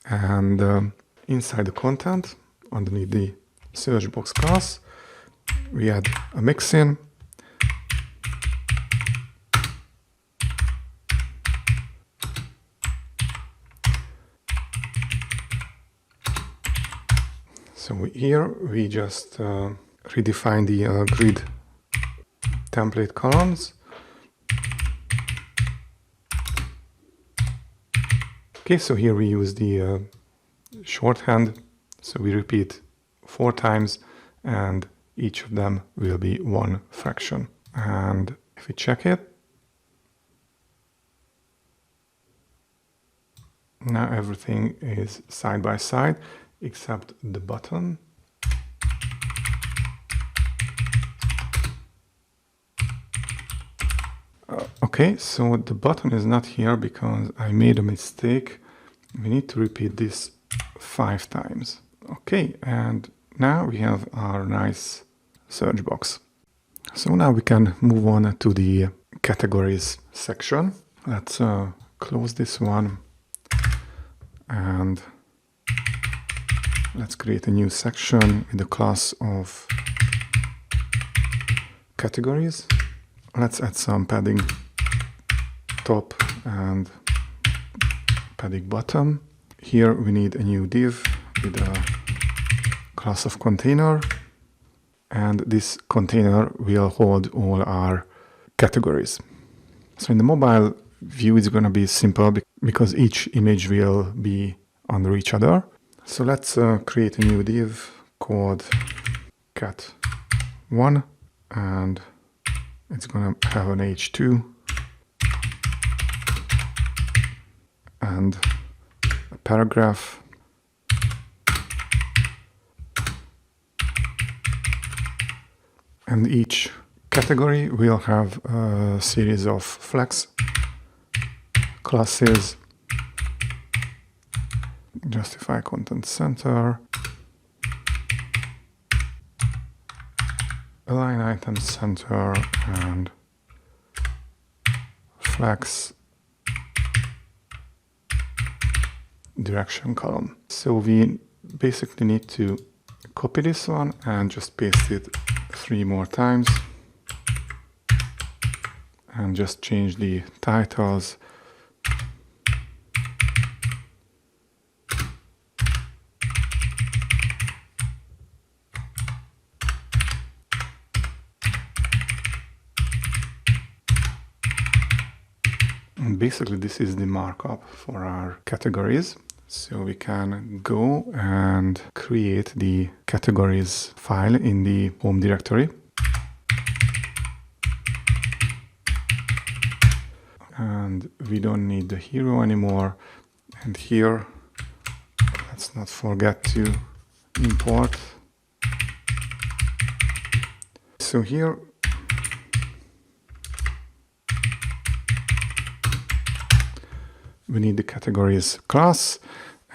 and inside the content, underneath the search box class, we add a mixin. So here we just redefine the grid template columns. Okay, so here we use the shorthand, so we repeat 4 times and each of them will be 1 fraction. And if we check it, now everything is side by side except the button. Okay, so the button is not here because I made a mistake. We need to repeat this 5 times. Okay, and now we have our nice search box. So now we can move on to the categories section. Let's close this one and let's create a new section with the class of categories. Let's add some padding top and padding bottom. Here we need a new div with a class of container, and this container will hold all our categories. So in the mobile view it's going to be simple because each image will be under each other. So let's create a new div called cat1, and it's going to have an h2 and a paragraph. And each category will have a series of flex classes. Justify content center, align item center, and flex direction column. So we basically need to copy this one and just paste it 3 more times and just change the titles. And basically this is the markup for our categories. So we can go and create the categories file in the home directory. And we don't need the hero anymore. And here, let's not forget to import. So here, we need the categories class,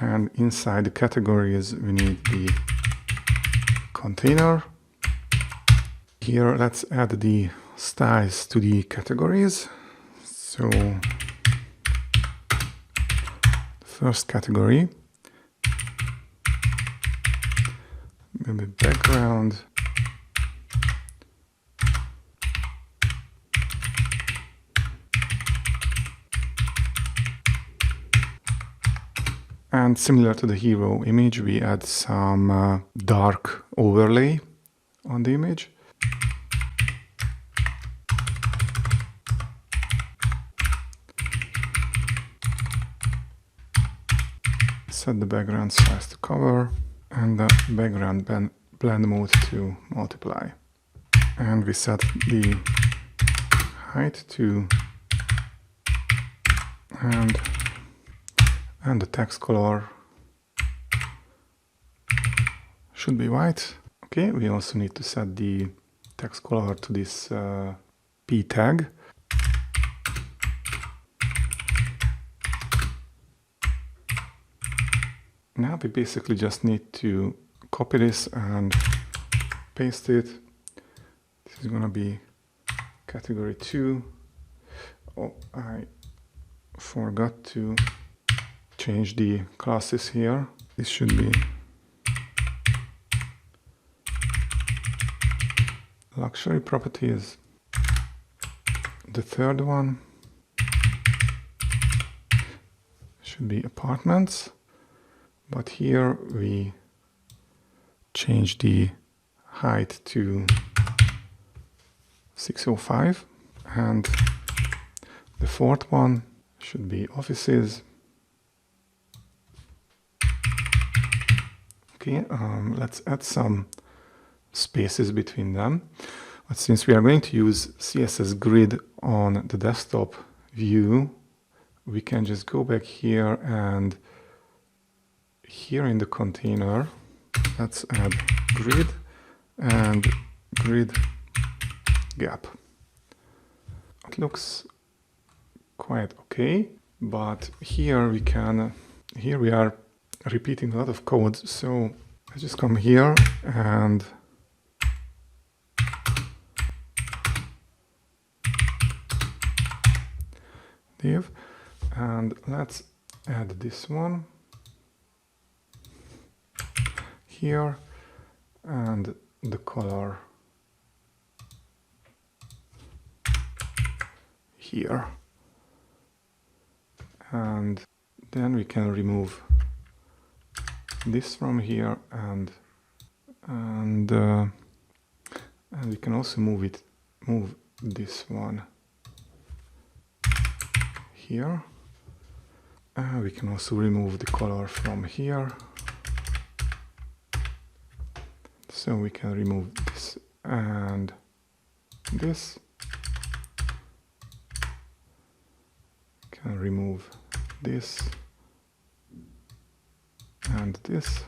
and inside the categories we need the container. Here let's add the styles to the categories. So first category will be background, and similar to the hero image, we add some dark overlay on the image. Set the background size to cover and the background blend mode to multiply. And we set the height to and And the text color should be white. Okay, we also need to set the text color to this p tag. Now we basically just need to copy this and paste it. This is gonna be category 2. Oh, I forgot to change the classes here. This should be luxury properties. The third one should be apartments, but here we change the height to 605, and the fourth one should be offices. Okay, let's add some spaces between them. But since we are going to use CSS grid on the desktop view, we can just go back here, and here in the container, let's add grid and grid gap. It looks quite okay, but here we are repeating a lot of code, so I just come here and div, and let's add this one here, and the color here, and then we can remove this from here, and we can also move this one here. We can also remove the color from here, so we can remove this and this. Can remove this and this.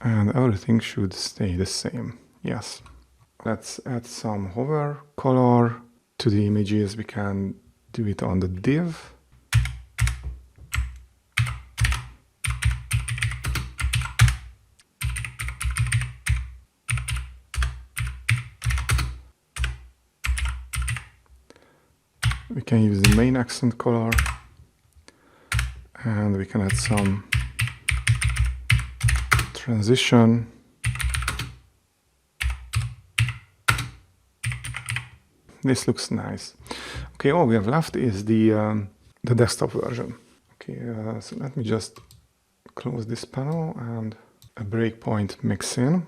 And everything should stay the same. Yes. Let's add some hover color to the images. We can do it on the div. We can use the main accent color, and we can add some transition. This looks nice. Okay, all we have left is the desktop version. Okay, so let me just close this panel and a breakpoint mixin.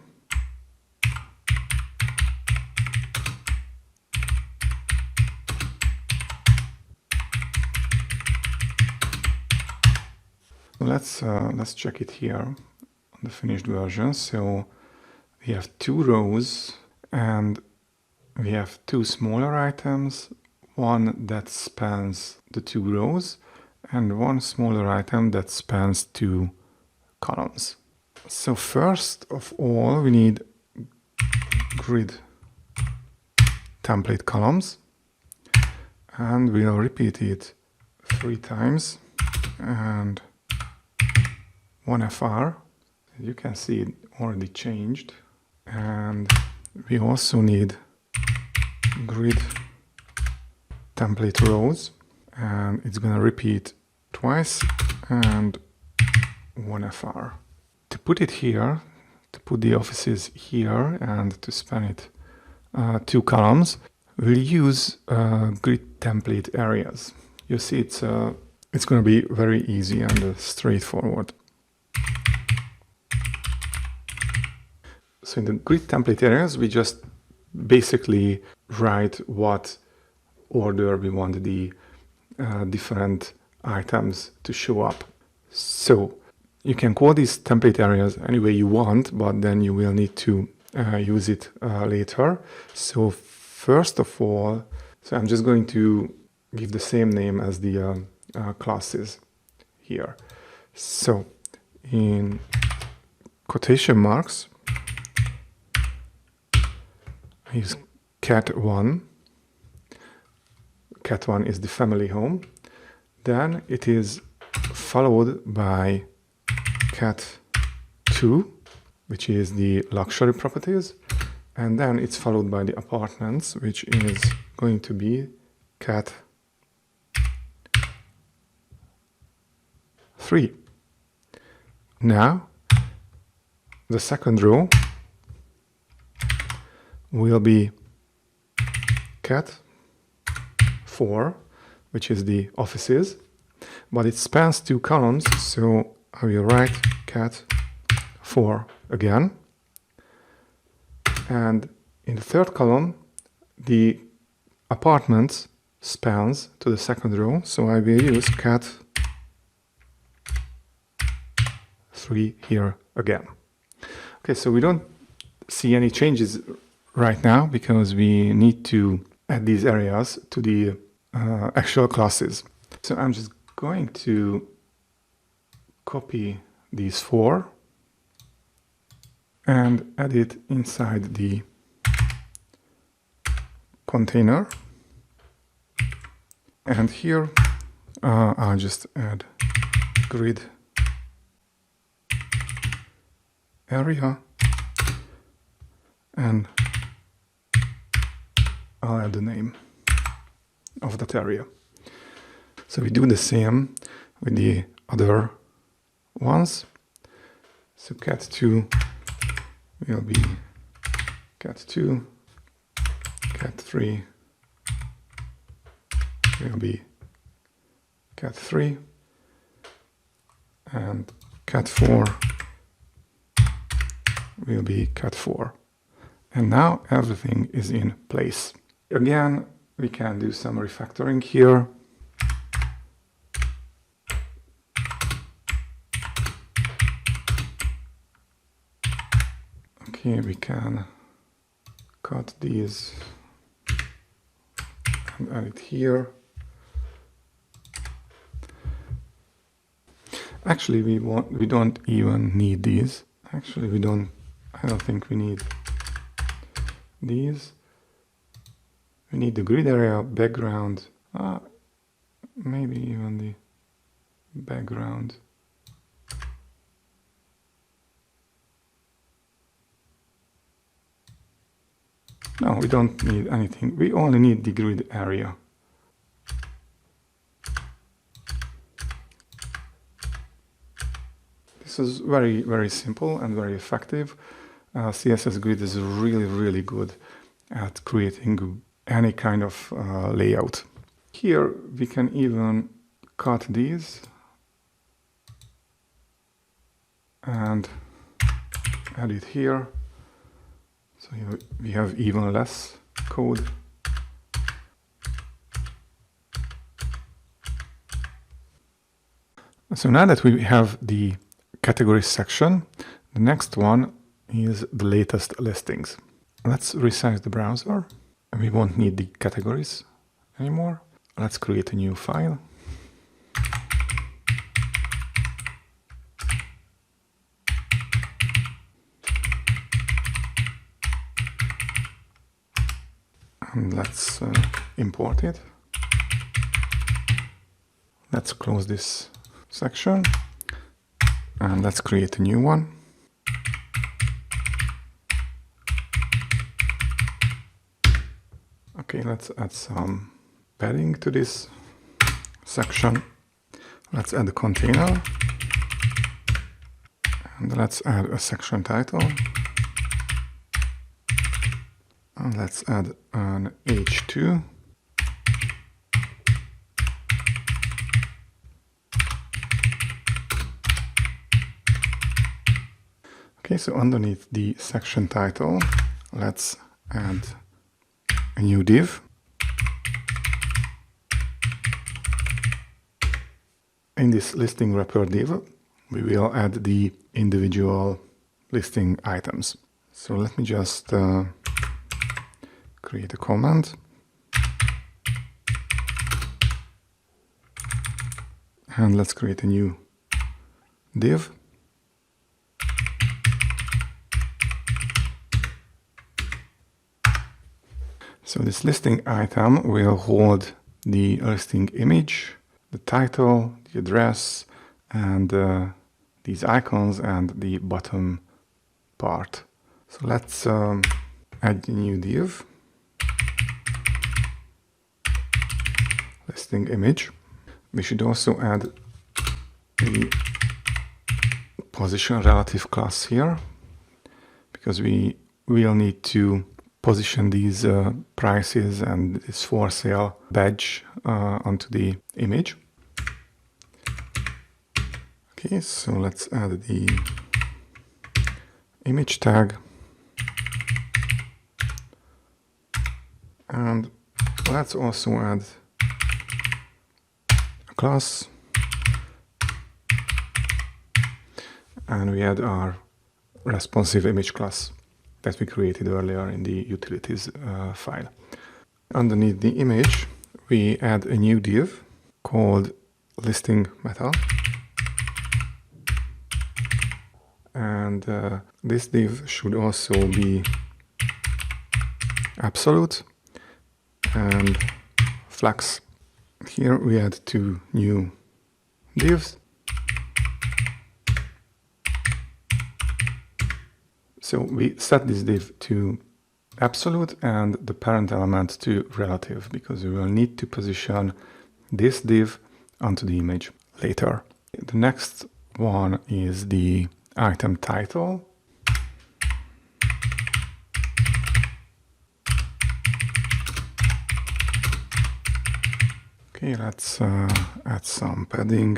Let's check it here on the finished version. So we have 2 rows, and we have 2 smaller items, one that spans the 2 rows, and one smaller item that spans 2 columns. So first of all, we need grid template columns, and we'll repeat it 3 times, and 1 FR. You can see it already changed. And we also need grid template rows, and it's gonna repeat twice, and 1 FR. To put it here, to put the offices here and to span it 2 columns, we'll use grid template areas. You see, it's gonna be very easy and straightforward. So in the grid template areas, we just basically write what order we want the different items to show up. So you can call these template areas any way you want, but then you will need to use it later. So first of all, so I'm just going to give the same name as the classes here. So in quotation marks, I use cat1. Cat1 is the family home. Then it is followed by cat2, which is the luxury properties. And then it's followed by the apartments, which is going to be cat3. Now, the second row will be cat4, which is the offices, but it spans 2 columns, so I will write cat4 again. And in the third column, the apartments spans to the second row, so I will use cat3 here again. Okay, so we don't see any changes right now because we need to add these areas to the actual classes. So I'm just going to copy these 4 and add it inside the container. And here I'll just add grid area, and I'll add the name of that area. So we do the same with the other ones. So cat2 will be cat2, cat3 will be cat3, and cat4 will be cat4. And now everything is in place. Again, we can do some refactoring here. Okay, we can cut these and add it here. Actually, we don't even need these. Actually, I don't think we need these. We need the grid area, background, maybe even the background. No, we don't need anything. We only need the grid area. This is very, very simple and very effective. CSS Grid is really, really good at creating any kind of layout. Here we can even cut these and add it here. So we have even less code. So now that we have the categories section, the next one is the latest listings. Let's resize the browser. We won't need the categories anymore. Let's create a new file. And let's import it. Let's close this section and let's create a new one. Okay, let's add some padding to this section. Let's add a container and let's add a section title. And let's add an H2. Okay, so underneath the section title, let's add a new div. In this listing wrapper div, we will add the individual listing items. So let me just create a comment. And let's create a new div. So this listing item will hold the listing image, the title, the address, and these icons and the bottom part. So let's add a new div, listing image. We should also add the position relative class here, because we will need to position these prices and this for sale badge onto the image. Okay, so let's add the image tag, and let's also add a class, and we add our responsive image class that we created earlier in the utilities file. Underneath the image, we add a new div called listing method. And this div should also be absolute and flex. Here we add two new divs. So we set this div to absolute and the parent element to relative, because we will need to position this div onto the image later. The next one is the item title. Okay, let's add some padding.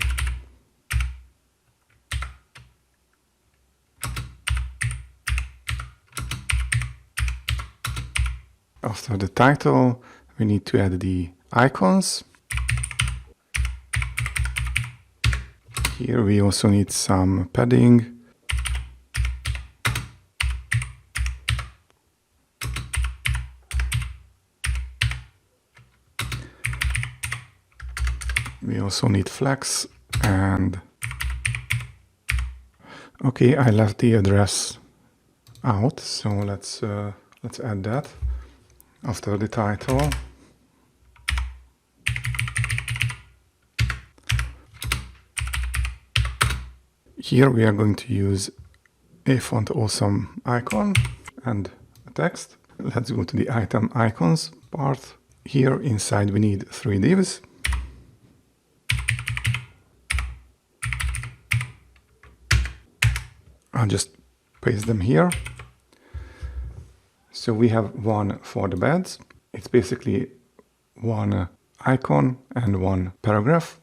After the title, we need to add the icons. Here we also need some padding. We also need flex, and okay, I left the address out, so let's add that after the title. Here we are going to use a font awesome icon and a text. Let's go to the item icons part. Here inside we need three divs. I'll just paste them here. So we have one for the beds. It's basically one icon and one paragraph.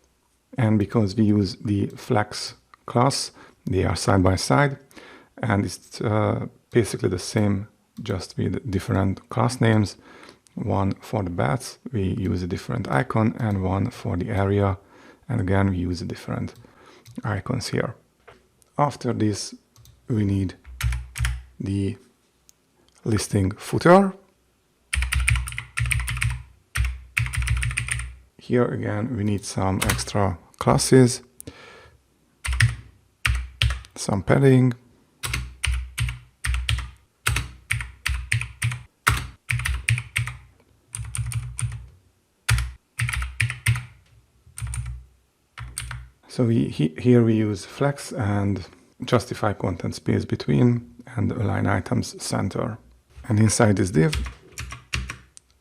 And because we use the flex class, they are side by side. And it's basically the same, just with different class names. One for the beds, we use a different icon, and one for the area. And again, we use different icons here. After this, we need the listing footer. Here again, we need some extra classes, some padding, so here we use flex and justify content space between and align items center. And inside this div,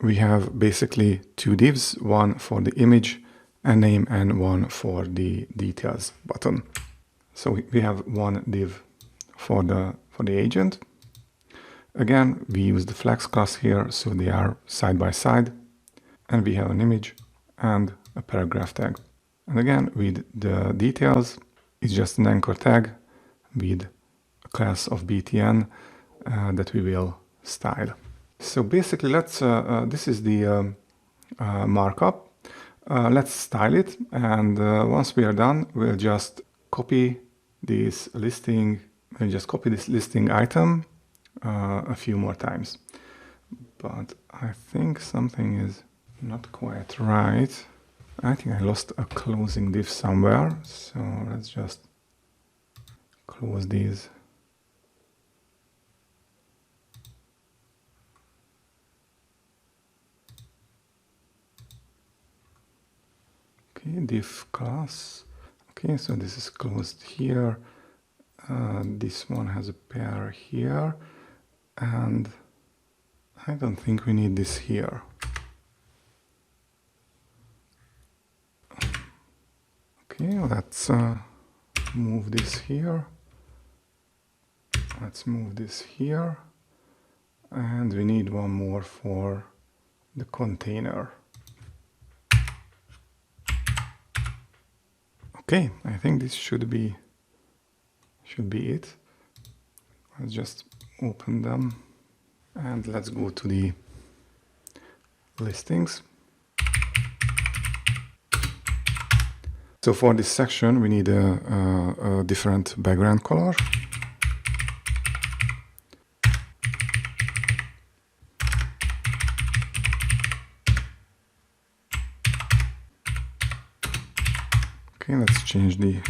we have basically two divs, one for the image and name and one for the details button. So we have one div for the agent. Again, we use the flex class here, so they are side by side. And we have an image and a paragraph tag. And again, with the details, it's just an anchor tag with a class of btn that we will style. So basically, this is the markup. Let's style it, and once we are done, we'll just copy this listing. We'll just copy this listing item a few more times. But I think something is not quite right. I think I lost a closing div somewhere, so let's just close these. Okay, div class. Okay, so this is closed here. This one has a pair here, and I don't think we need this here. Okay, let's move this here. Let's move this here. And we need one more for the container. Okay, I think this should be it. Let's just open them and let's go to the listings. So for this section we need a different background color. Okay, let's change the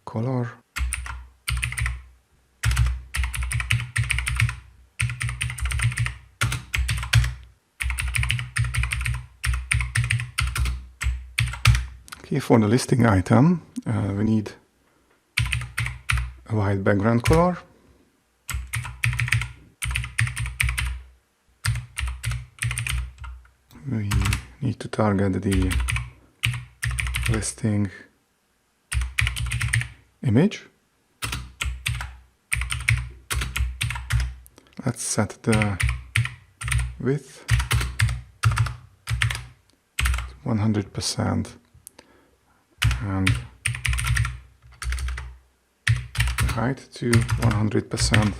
color. Okay, for the listing item, we need a white background color. We need to target the listing image. Let's set the width 100% and the height to 100%,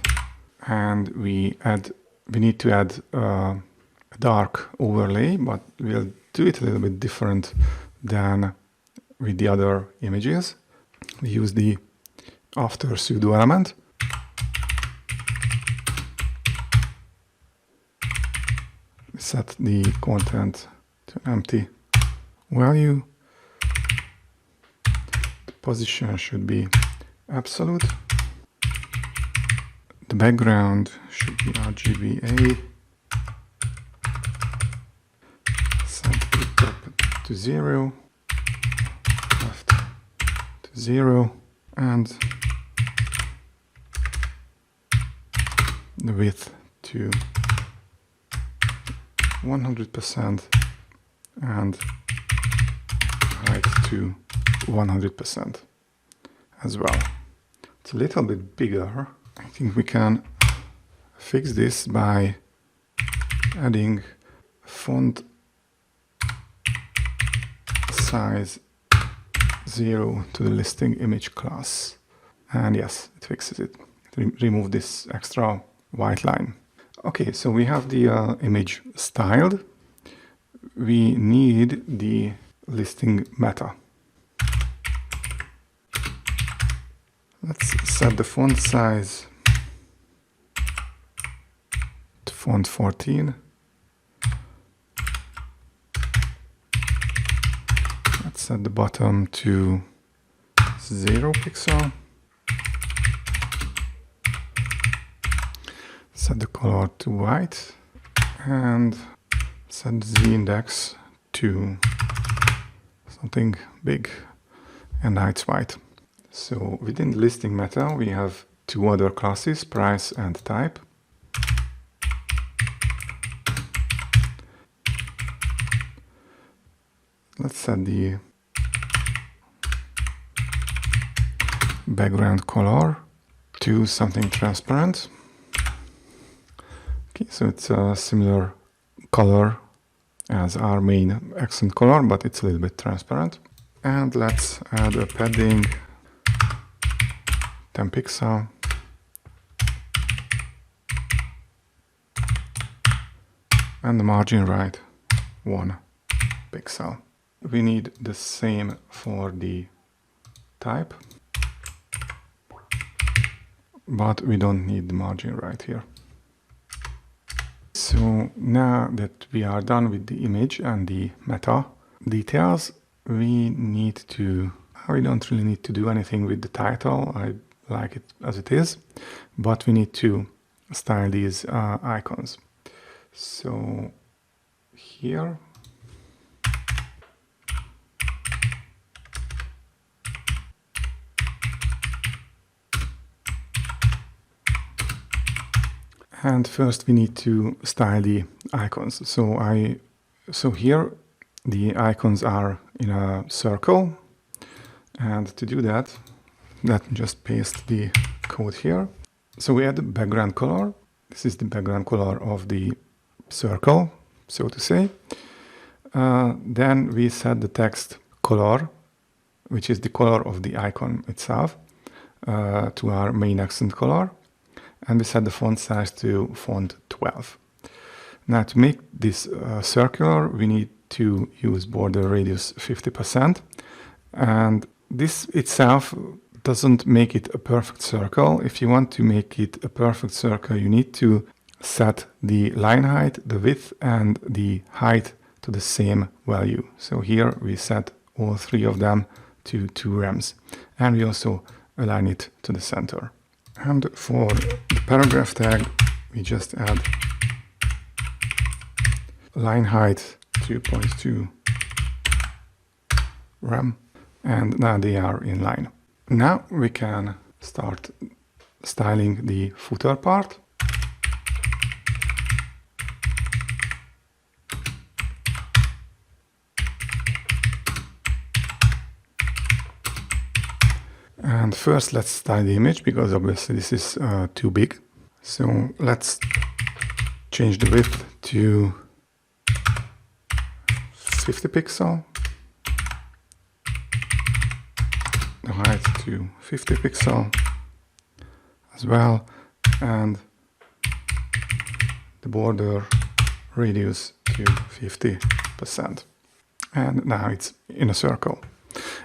and we need to add a dark overlay, but we'll do it a little bit different than with the other images. We use the after pseudo element. We set the content to an empty value. The position should be absolute. The background should be RGBA. Set the top to 0. Left to 0, and the width to 100% and height to 100% as well. It's a little bit bigger. I think we can fix this by adding font size 0 to the listing image class. And yes, it fixes it. Remove this extra white line. Okay, so we have the image styled. We need the listing meta. Let's set the font size to font 14. Let's set the bottom to 0 pixel. Set the color to white and set the z-index to something big and height white. So within the listing meta we have two other classes, price and type. Let's set the background color to something transparent. Okay, so it's a similar color as our main accent color, but it's a little bit transparent. And let's add a padding 10 pixel. And the margin right 1 pixel. We need the same for the type, but we don't need the margin right here. So now that we are done with the image and the meta details, we don't really need to do anything with the title. I like it as it is, but we need to style these icons. So here, and first we need to style the icons. So here the icons are in a circle, and to do that, let me just paste the code here. So we add the background color. This is the background color of the circle, so to say. Then we set the text color, which is the color of the icon itself, to our main accent color. And we set the font size to font 12. Now to make this circular, we need to use border radius 50%. And this itself doesn't make it a perfect circle. If you want to make it a perfect circle, you need to set the line height, the width, and the height to the same value. So here we set all three of them to 2 rems. And we also align it to the center. And for the paragraph tag, we just add line height 2.2 rem, and now they are in line. Now we can start styling the footer part. And first let's style the image, because obviously this is too big. So let's change the width to 50 pixel, the height to 50 pixel as well, and the border radius to 50%. And now it's in a circle.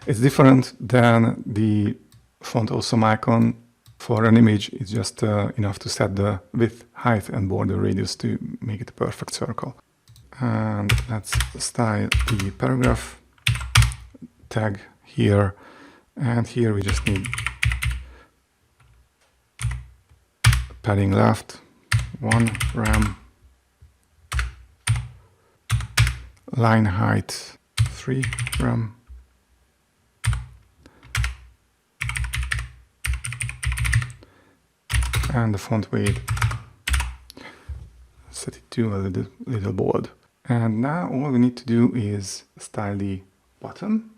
It's different than the font awesome icon. For an image, it's just enough to set the width, height, and border radius to make it a perfect circle. And let's style the paragraph tag here. And here we just need padding left, 1 rem, line height 3 rem, and the font weight, set it to a little bold. And now all we need to do is style the bottom.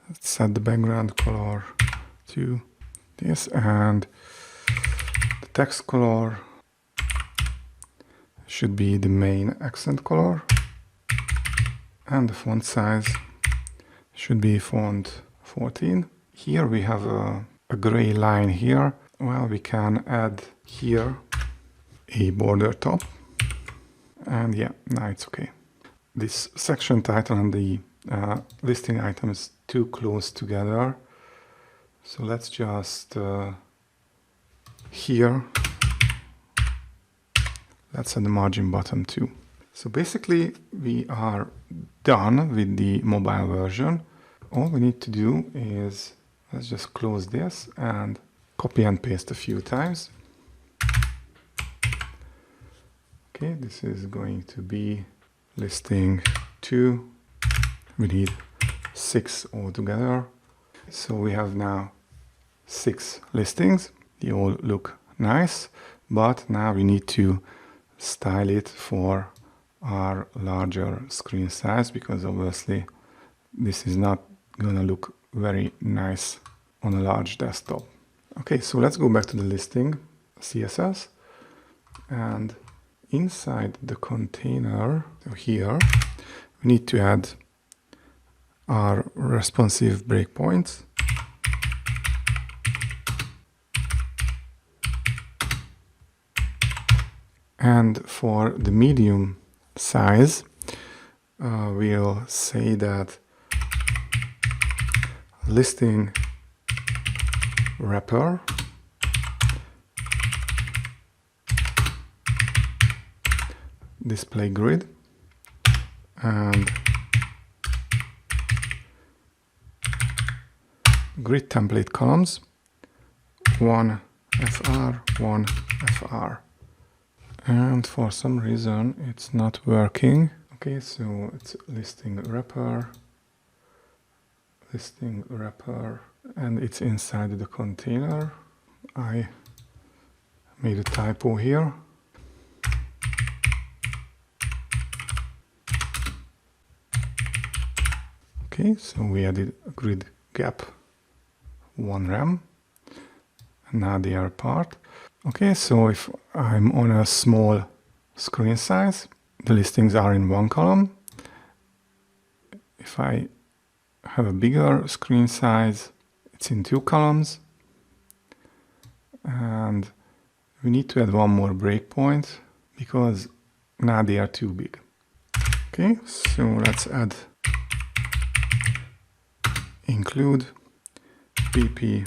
Let's set the background color to this, and the text color should be the main accent color, and the font size should be font 14. Here we have a gray line here. Well, we can add here a border top, and yeah, now it's okay. This section title and the listing item is too close together, so let's just here let's add the margin bottom too. So basically we are done with the mobile version. All we need to do is, let's just close this and copy and paste a few times. Okay, this is going to be listing 2. We need 6 altogether. So we have now 6 listings. They all look nice, but now we need to style it for our larger screen size, because obviously this is not gonna look very nice on a large desktop. Okay, so let's go back to the listing CSS, and inside the container, so here we need to add our responsive breakpoints. And for the medium size, we'll say that listing wrapper display grid and grid template columns 1 FR, 1 FR. And for some reason it's not working. Okay, so it's listing wrapper, and it's inside the container. I made a typo here. Okay, so we added a grid gap 1 rem, and now they are apart. Okay, so if I'm on a small screen size, the listings are in 1 column. If I have a bigger screen size, it's in 2 columns. And we need to add 1 more breakpoint because now they are too big. Okay, so let's add include ppxl.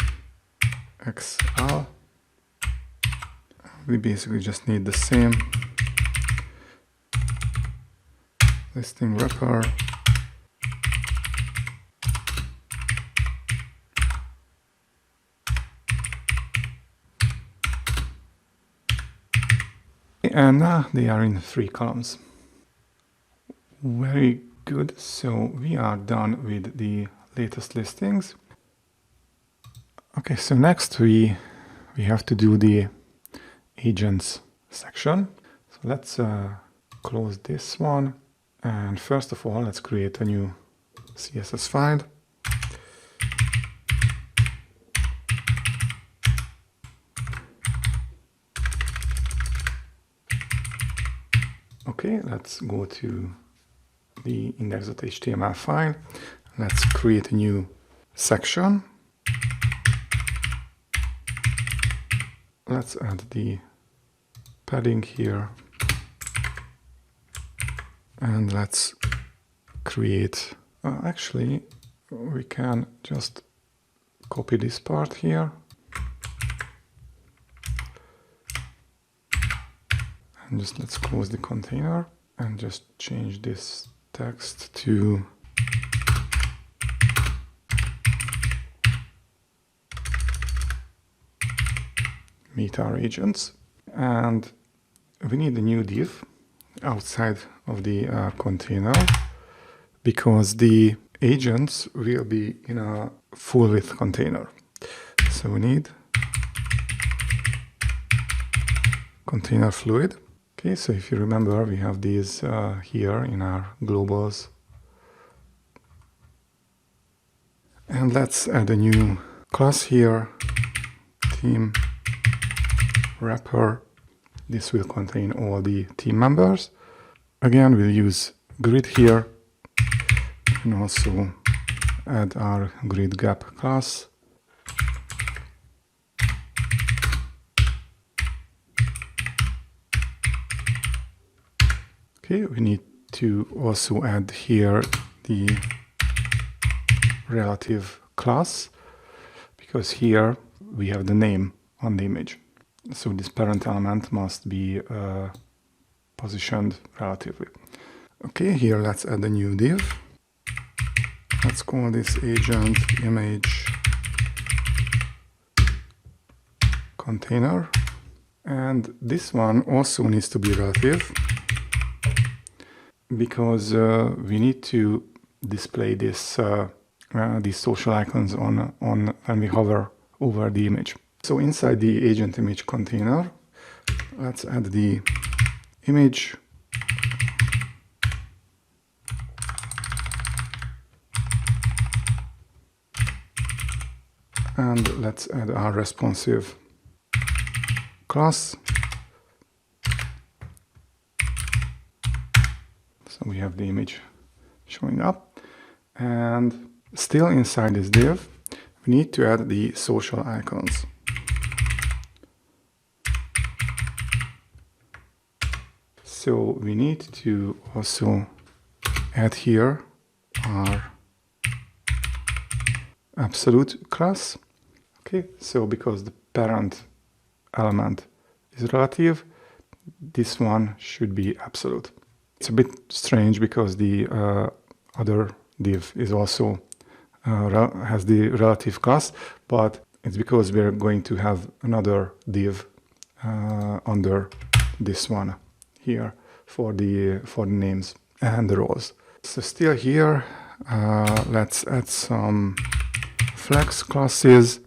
We basically just need the same listing wrapper and now they are in 3 columns. Very good. So we are done with the latest listings. Okay, so next we have to do the agents section. So let's close this one, and first of all let's create a new CSS file. Okay, let's go to the index.html file. Let's create a new section. Let's add the padding here. And let's create, actually, we can just copy this part here. And just let's close the container and just change this text to meet our agents. And we need a new div outside of the container because the agents will be in a full width container. So we need container fluid. Okay, so if you remember, we have these here in our globals. And let's add a new class here, team wrapper. This will contain all the team members. Again, we'll use grid here and also add our grid gap class. Okay, we need to also add here the relative class because here we have the name on the image. So this parent element must be positioned relatively. Okay, here let's add a new div. Let's call this agent image container. And this one also needs to be relative because we need to display this these social icons on when we hover over the image. So inside the agent image container, let's add the image and let's add our responsive class. So we have the image showing up, and still inside this div we need to add the social icons. So we need to also add here our absolute class. Okay, so because the parent element is relative, this one should be absolute. It's a bit strange because the other div is also has the relative class, but it's because we're going to have another div under this one here for the names and the roles. So still here, let's add some flex classes.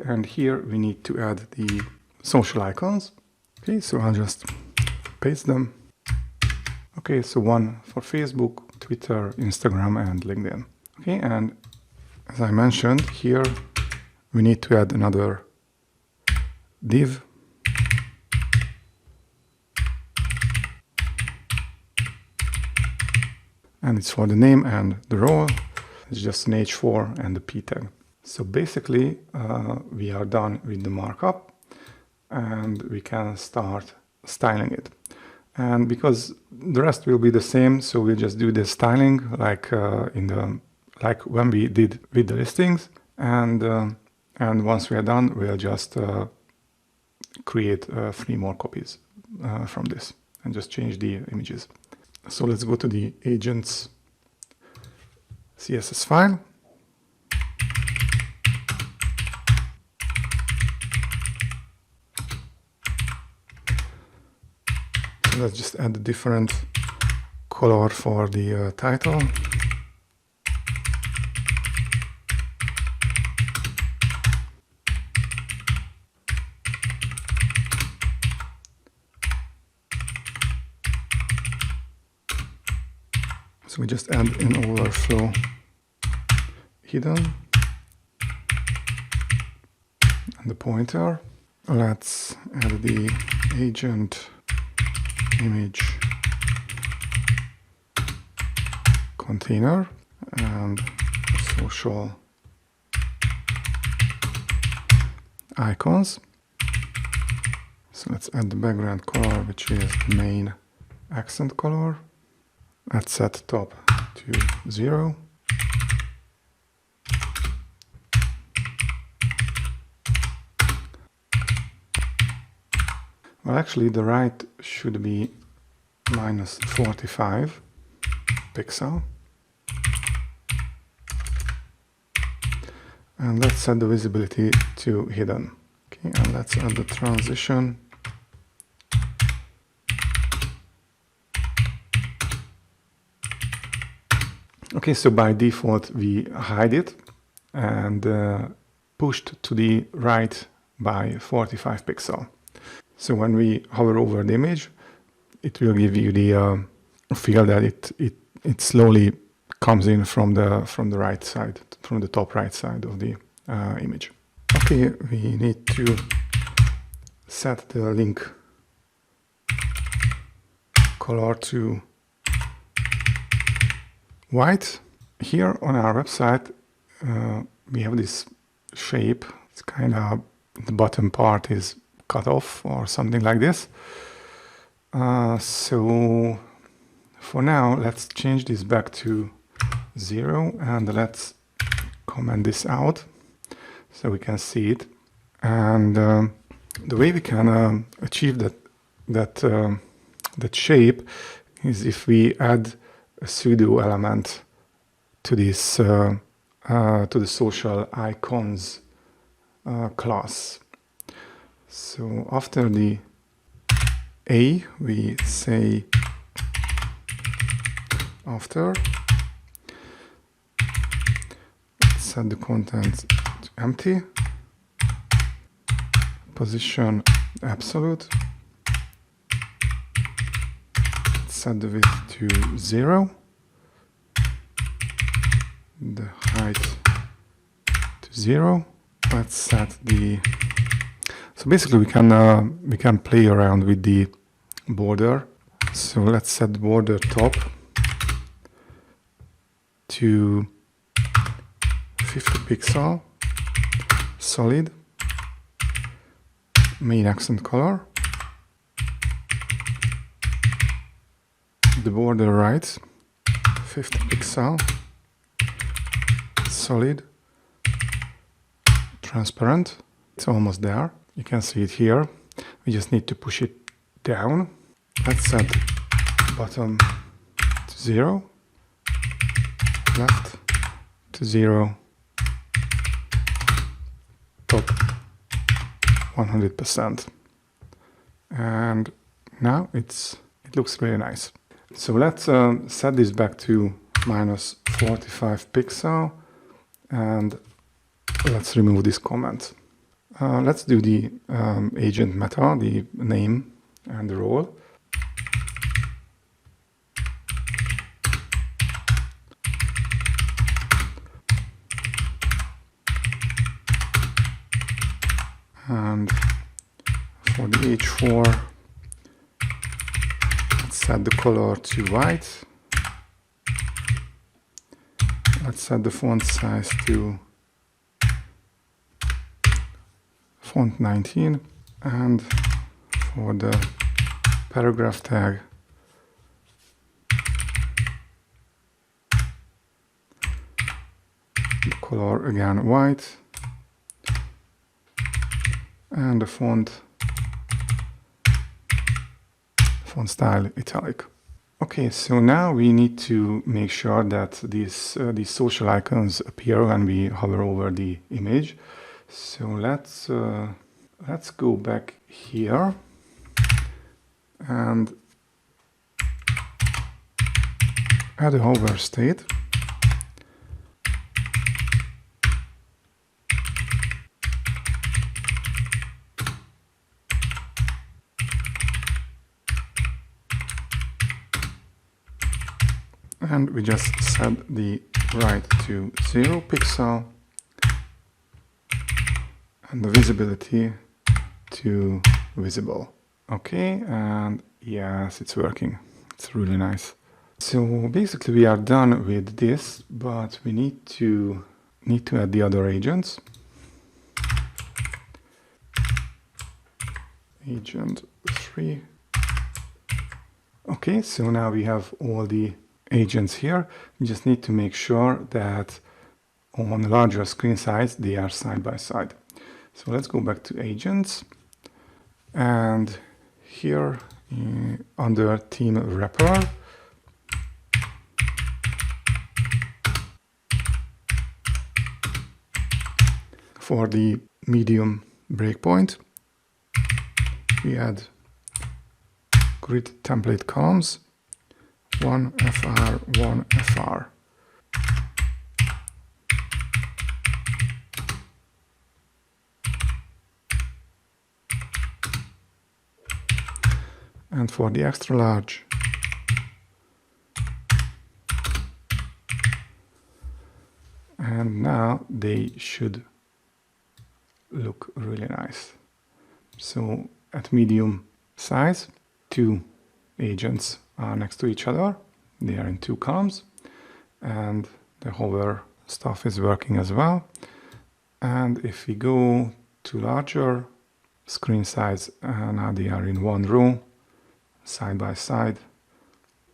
And here we need to add the social icons. Okay, so I'll just paste them. Okay, so one for Facebook, Twitter, Instagram, and LinkedIn. Okay, and as I mentioned here, we need to add another div. And it's for the name and the role. It's just an h4 and the p tag. So basically, we are done with the markup and we can start styling it. And because the rest will be the same, so we'll just do the styling like when we did with the listings. And once we are done, we'll just create 3 more copies from this and just change the images. So let's go to the Agents CSS file. So let's just add a different color for the title. So we just add an overflow hidden and the pointer. Let's add the agent image container and social icons. So let's add the background color, which is the main accent color. Let's set top to 0. Well, actually the right should be minus 45 pixel. And let's set the visibility to hidden. Okay, and let's add the transition. Okay, so by default we hide it and pushed to the right by 45 pixel. So when we hover over the image, it will give you the feel that it slowly comes in from the right side, from the top right side of the image. Okay, we need to set the link color to white. Here on our website, we have this shape. It's kind of, the bottom part is cut off or something like this. So for now, let's change this back to 0 and let's comment this out so we can see it. And the way we can achieve that shape is if we add a pseudo element to this to the social icons class. So after the A, we say after, set the content to empty, position absolute, set the width to 0, the height to 0. Let's set the, so basically we can play around with the border. So let's set the border top to 50 pixel, solid, main accent color, the border right 50 pixel, solid, transparent. It's almost there. You can see it here. We just need to push it down. Let's set bottom to 0, left to 0, top 100%. And now it looks really nice. So let's set this back to -45 pixel, and let's remove this comment. Let's do the agent meta, the name and the role. And for the H4, let's set the color to white. Let's set the font size to font 19, and for the paragraph tag, the color again white, and the font style italic. Okay, so now we need to make sure that these social icons appear when we hover over the image. So let's go back here and add a hover state. And we just set the right to 0 pixel and the visibility to visible. Okay, and yes, it's working. It's really nice. So basically we are done with this, but we need to add the other agents. Agent 3. Okay, so now we have all the agents here. We just need to make sure that on a larger screen size they are side by side. So let's go back to agents, and here under theme wrapper, for the medium breakpoint, we add grid template columns, 1 FR, 1 FR. And for the extra large, and now they should look really nice. So at medium size, 2 agents are next to each other. They are in 2 columns, and the hover stuff is working as well. And if we go to larger screen size, now they are in 1 row, side by side,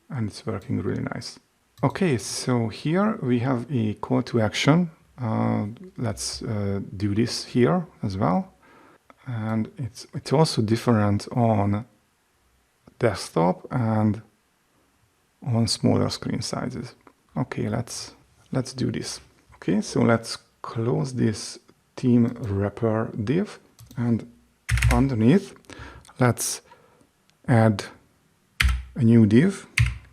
and it's working really nice. Okay, so here we have a call to action. Let's do this here as well. And it's also different on desktop and on smaller screen sizes. Okay, let's do this. Okay, so let's close this theme wrapper div, and underneath let's add a new div.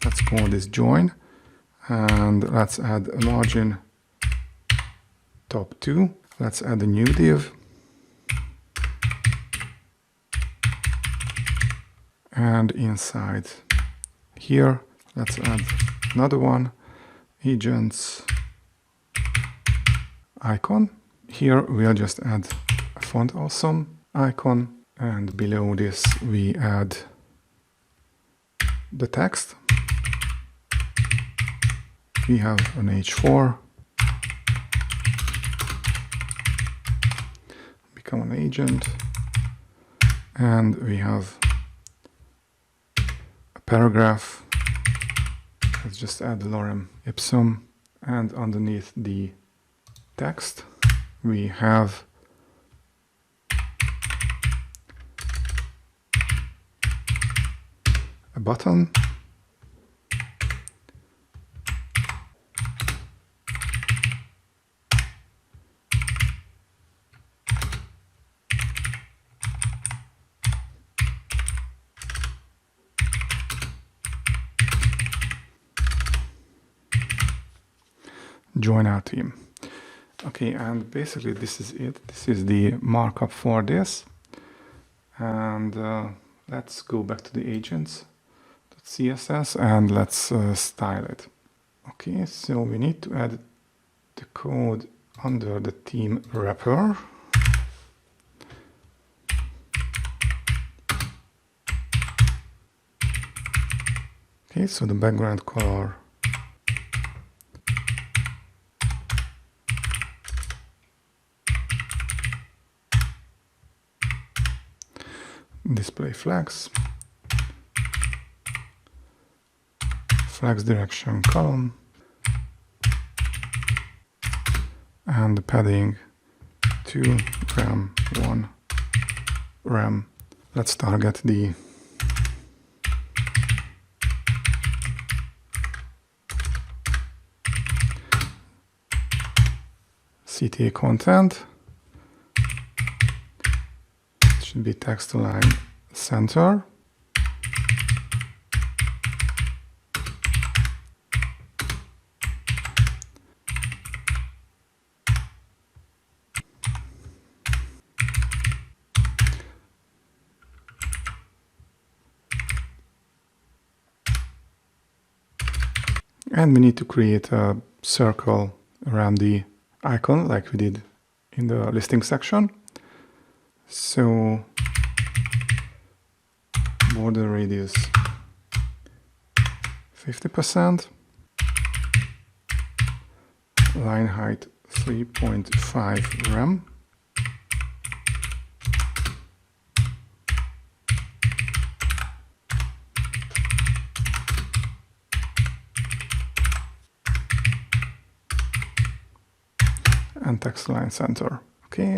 Let's call this join, and let's add a margin top 2. Let's add a new div, and inside here let's add another one, agents icon. Here we'll just add a font awesome icon, and below this we add the text. We have an H4, become an agent, and we have a paragraph Let's just add the lorem ipsum, and underneath the text we have a button, join our team. Okay, and basically this is it. This is the markup for this. And let's go back to the agents.css and let's style it. Okay, so we need to add the code under the theme wrapper. Okay, so the background color display flags, flags direction column, and the padding 2 rem 1 rem. Let's target the CTA content. It should be text align center. And we need to create a circle around the icon like we did in the listing section. So border radius 50%, line height 3.5 rem, and text line center. Okay,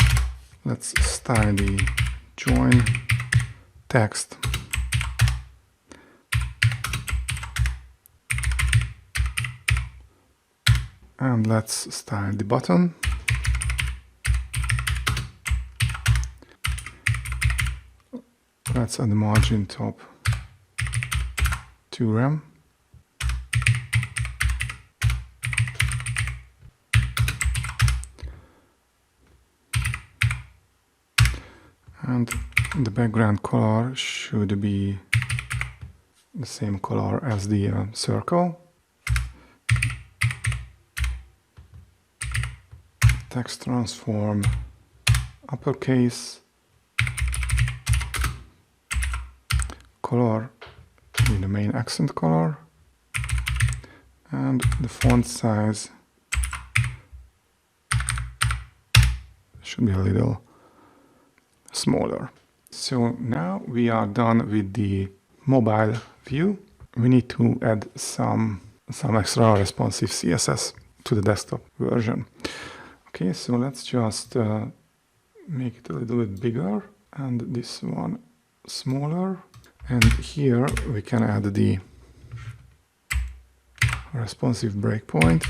let's style the join text. And let's style the button. Let's add the margin top 2 rem. And the background color should be the same color as the circle. Text transform uppercase, color be the main accent color, and the font size should be a little smaller. So now we are done with the mobile view. We need to add some extra responsive CSS to the desktop version. Okay, so let's just make it a little bit bigger and this one smaller. And here we can add the responsive breakpoint.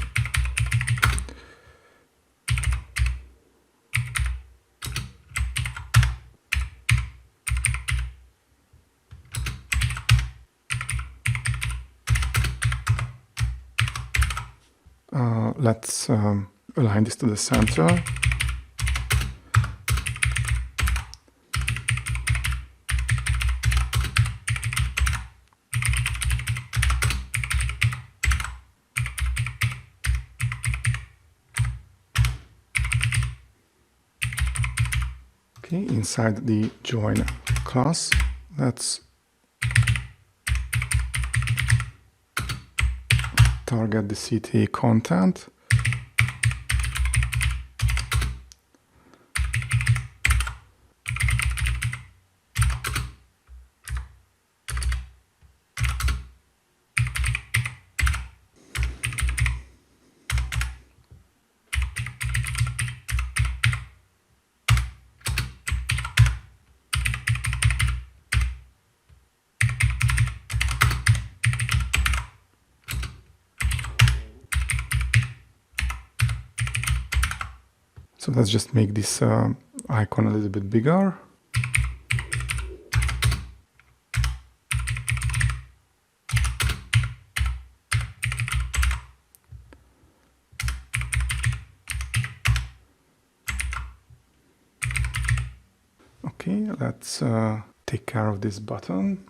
Let's align this to the center. Okay, inside the join class, let's target the CTA content. So let's just make this icon a little bit bigger. Okay, let's take care of this button.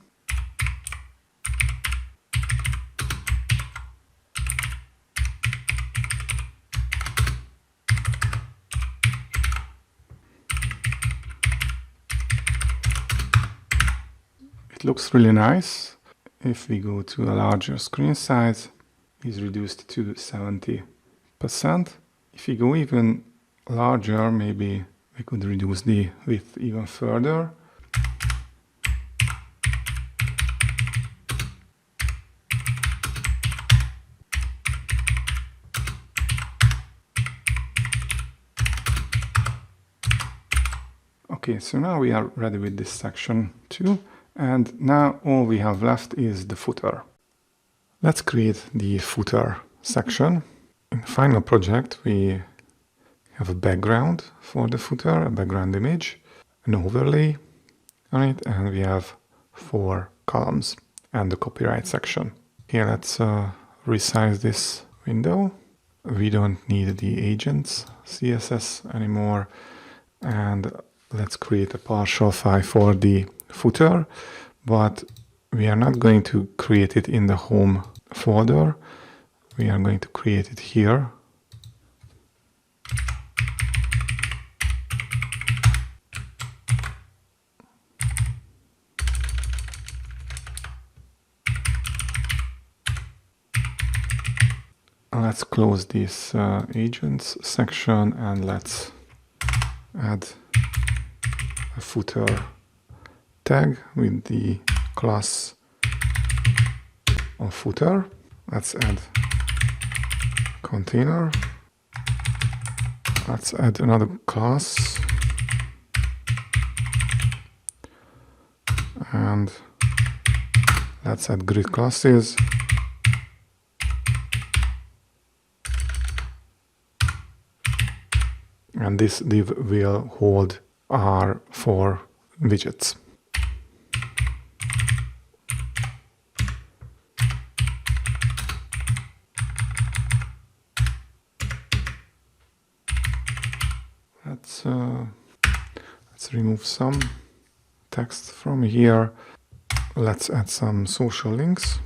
It looks really nice. If we go to a larger screen size, it's reduced to 70%. If we go even larger, maybe we could reduce the width even further. Okay, so now we are ready with this section too. And now all we have left is the footer. Let's create the footer section. In the final project, we have a background for the footer, a background image, an overlay on it, and we have 4 columns and the copyright section. Here, let's resize this window. We don't need the agents CSS anymore. And let's create a partial file for the footer, but we are not going to create it in the home folder. We are going to create it here. Let's close this agents section and let's add a footer tag with the class of footer. Let's add container. Let's add another class. And let's add grid classes. And this div will hold our 4 widgets. Let's remove some text from here. Let's add some social links.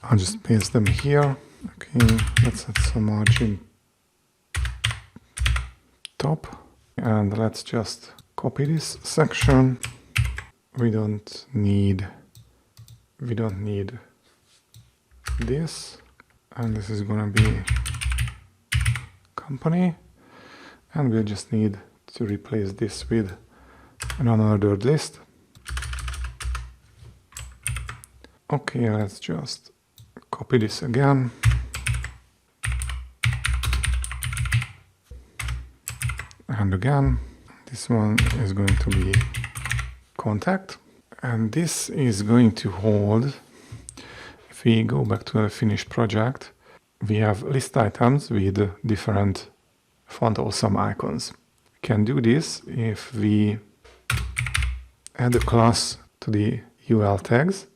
I'll just paste them here. Okay, let's add some margin top. And let's just copy this section. We don't need this. And this is gonna be company. And we'll just need to replace this with an unordered list. Okay, let's just copy this again. And again, this one is going to be contact. And this is going to hold, if we go back to a finished project, we have list items with different font awesome icons. We can do this if we add a class to the UL tags.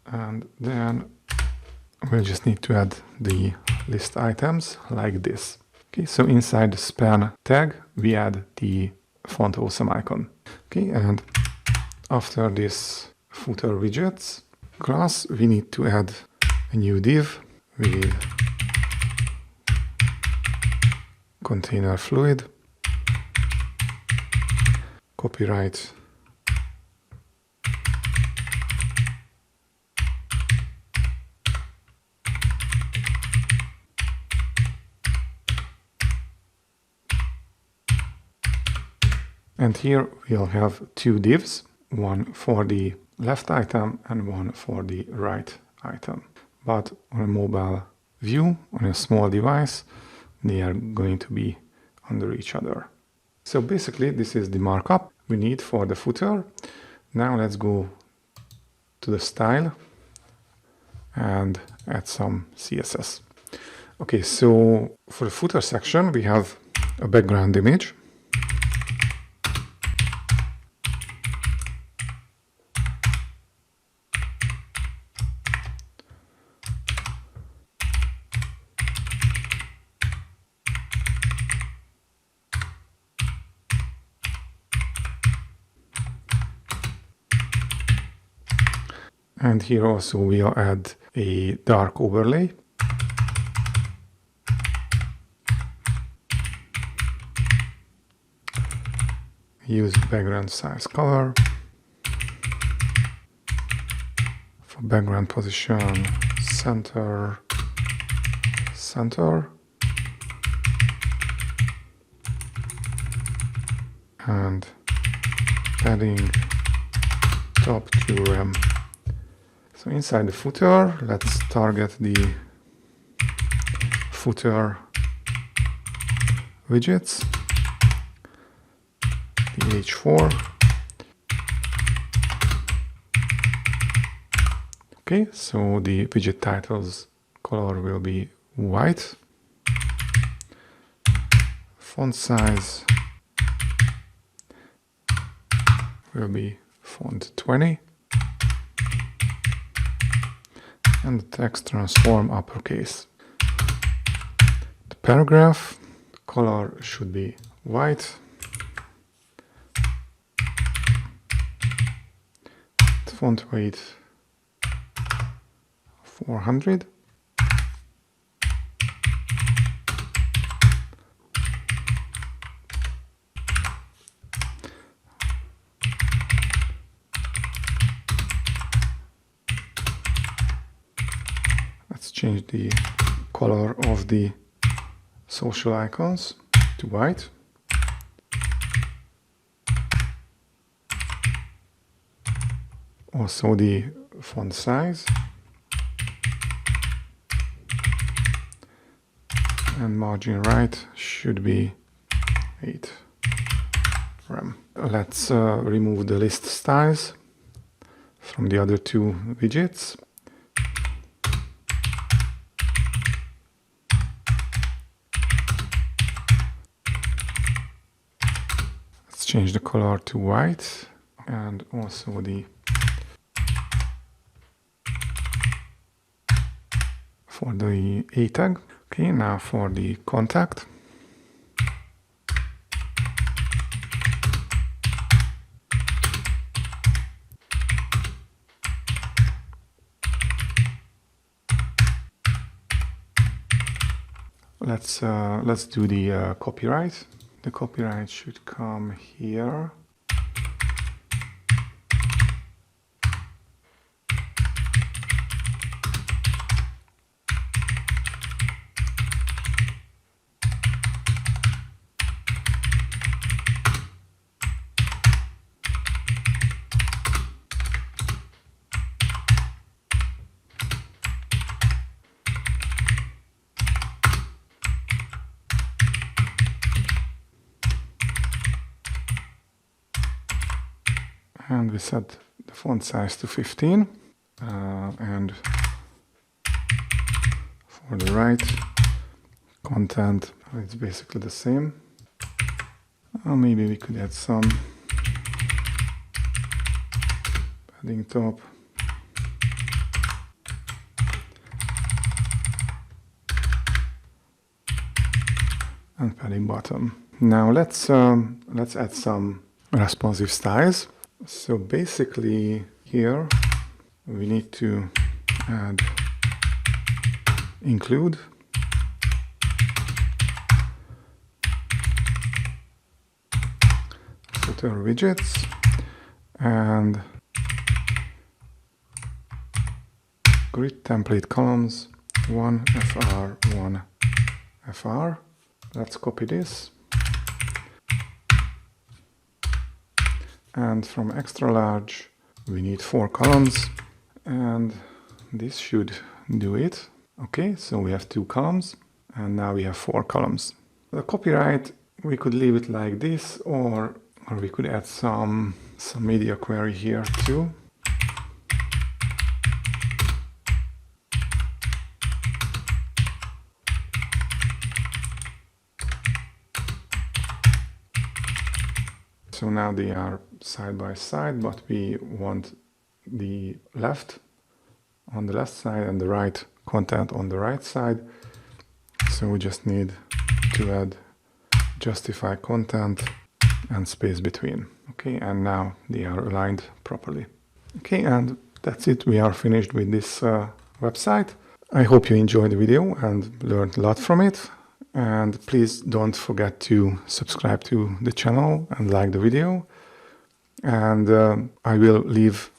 And then we'll just need to add the list items like this. Okay, so inside the span tag, we add the font awesome icon. Okay, and after this footer widgets class, we need to add a new div with container fluid, copyright, and here we'll have 2 divs, one for the left item and one for the right item. But on a mobile view, on a small device, they are going to be under each other. So basically, this is the markup we need for the footer. Now let's go to the style and add some CSS. Okay, so for the footer section, we have a background image. And here also we'll add a dark overlay. Use background size color. For background position, center. And padding top to rem. So inside the footer, let's target the footer widgets, the H4. Okay, so the widget titles color will be white. Font size will be font 20. And the text transform uppercase. The paragraph color should be white. The font weight 400. Let's change the color of the social icons to white. Also the font size. And margin right should be 8 rem. Let's remove the list styles from the other two widgets. Let's change the color to white and also the for the A tag. Okay, now for the contact. Let's do the copyright. The copyright should come here. And we set the font size to 15. And for the right content, it's basically the same. Maybe we could add some padding top. And padding bottom. Now let's add some responsive styles. So basically here we need to add include footer widgets and grid template columns 1 FR 1 FR. Let's copy this. And from extra large, we need 4 columns, and this should do it. Okay, so we have 2 columns, and now we have 4 columns. The copyright, we could leave it like this, or we could add some media query here too. So now they are side by side, but we want the left on the left side and the right content on the right side. So we just need to add justify content and space between. Okay, and now they are aligned properly. Okay, and that's it. We are finished with this website. I hope you enjoyed the video and learned a lot from it. And please don't forget to subscribe to the channel and like the video. And I will leave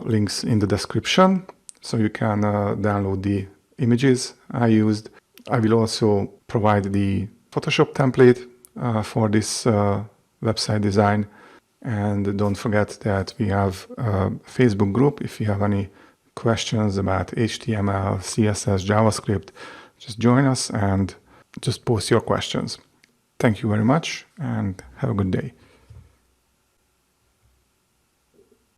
links in the description so you can download the images I used. I will also provide the Photoshop template for this website design. And don't forget that we have a Facebook group. If you have any questions about HTML, CSS, JavaScript, just join us and just post your questions. Thank you very much and have a good day.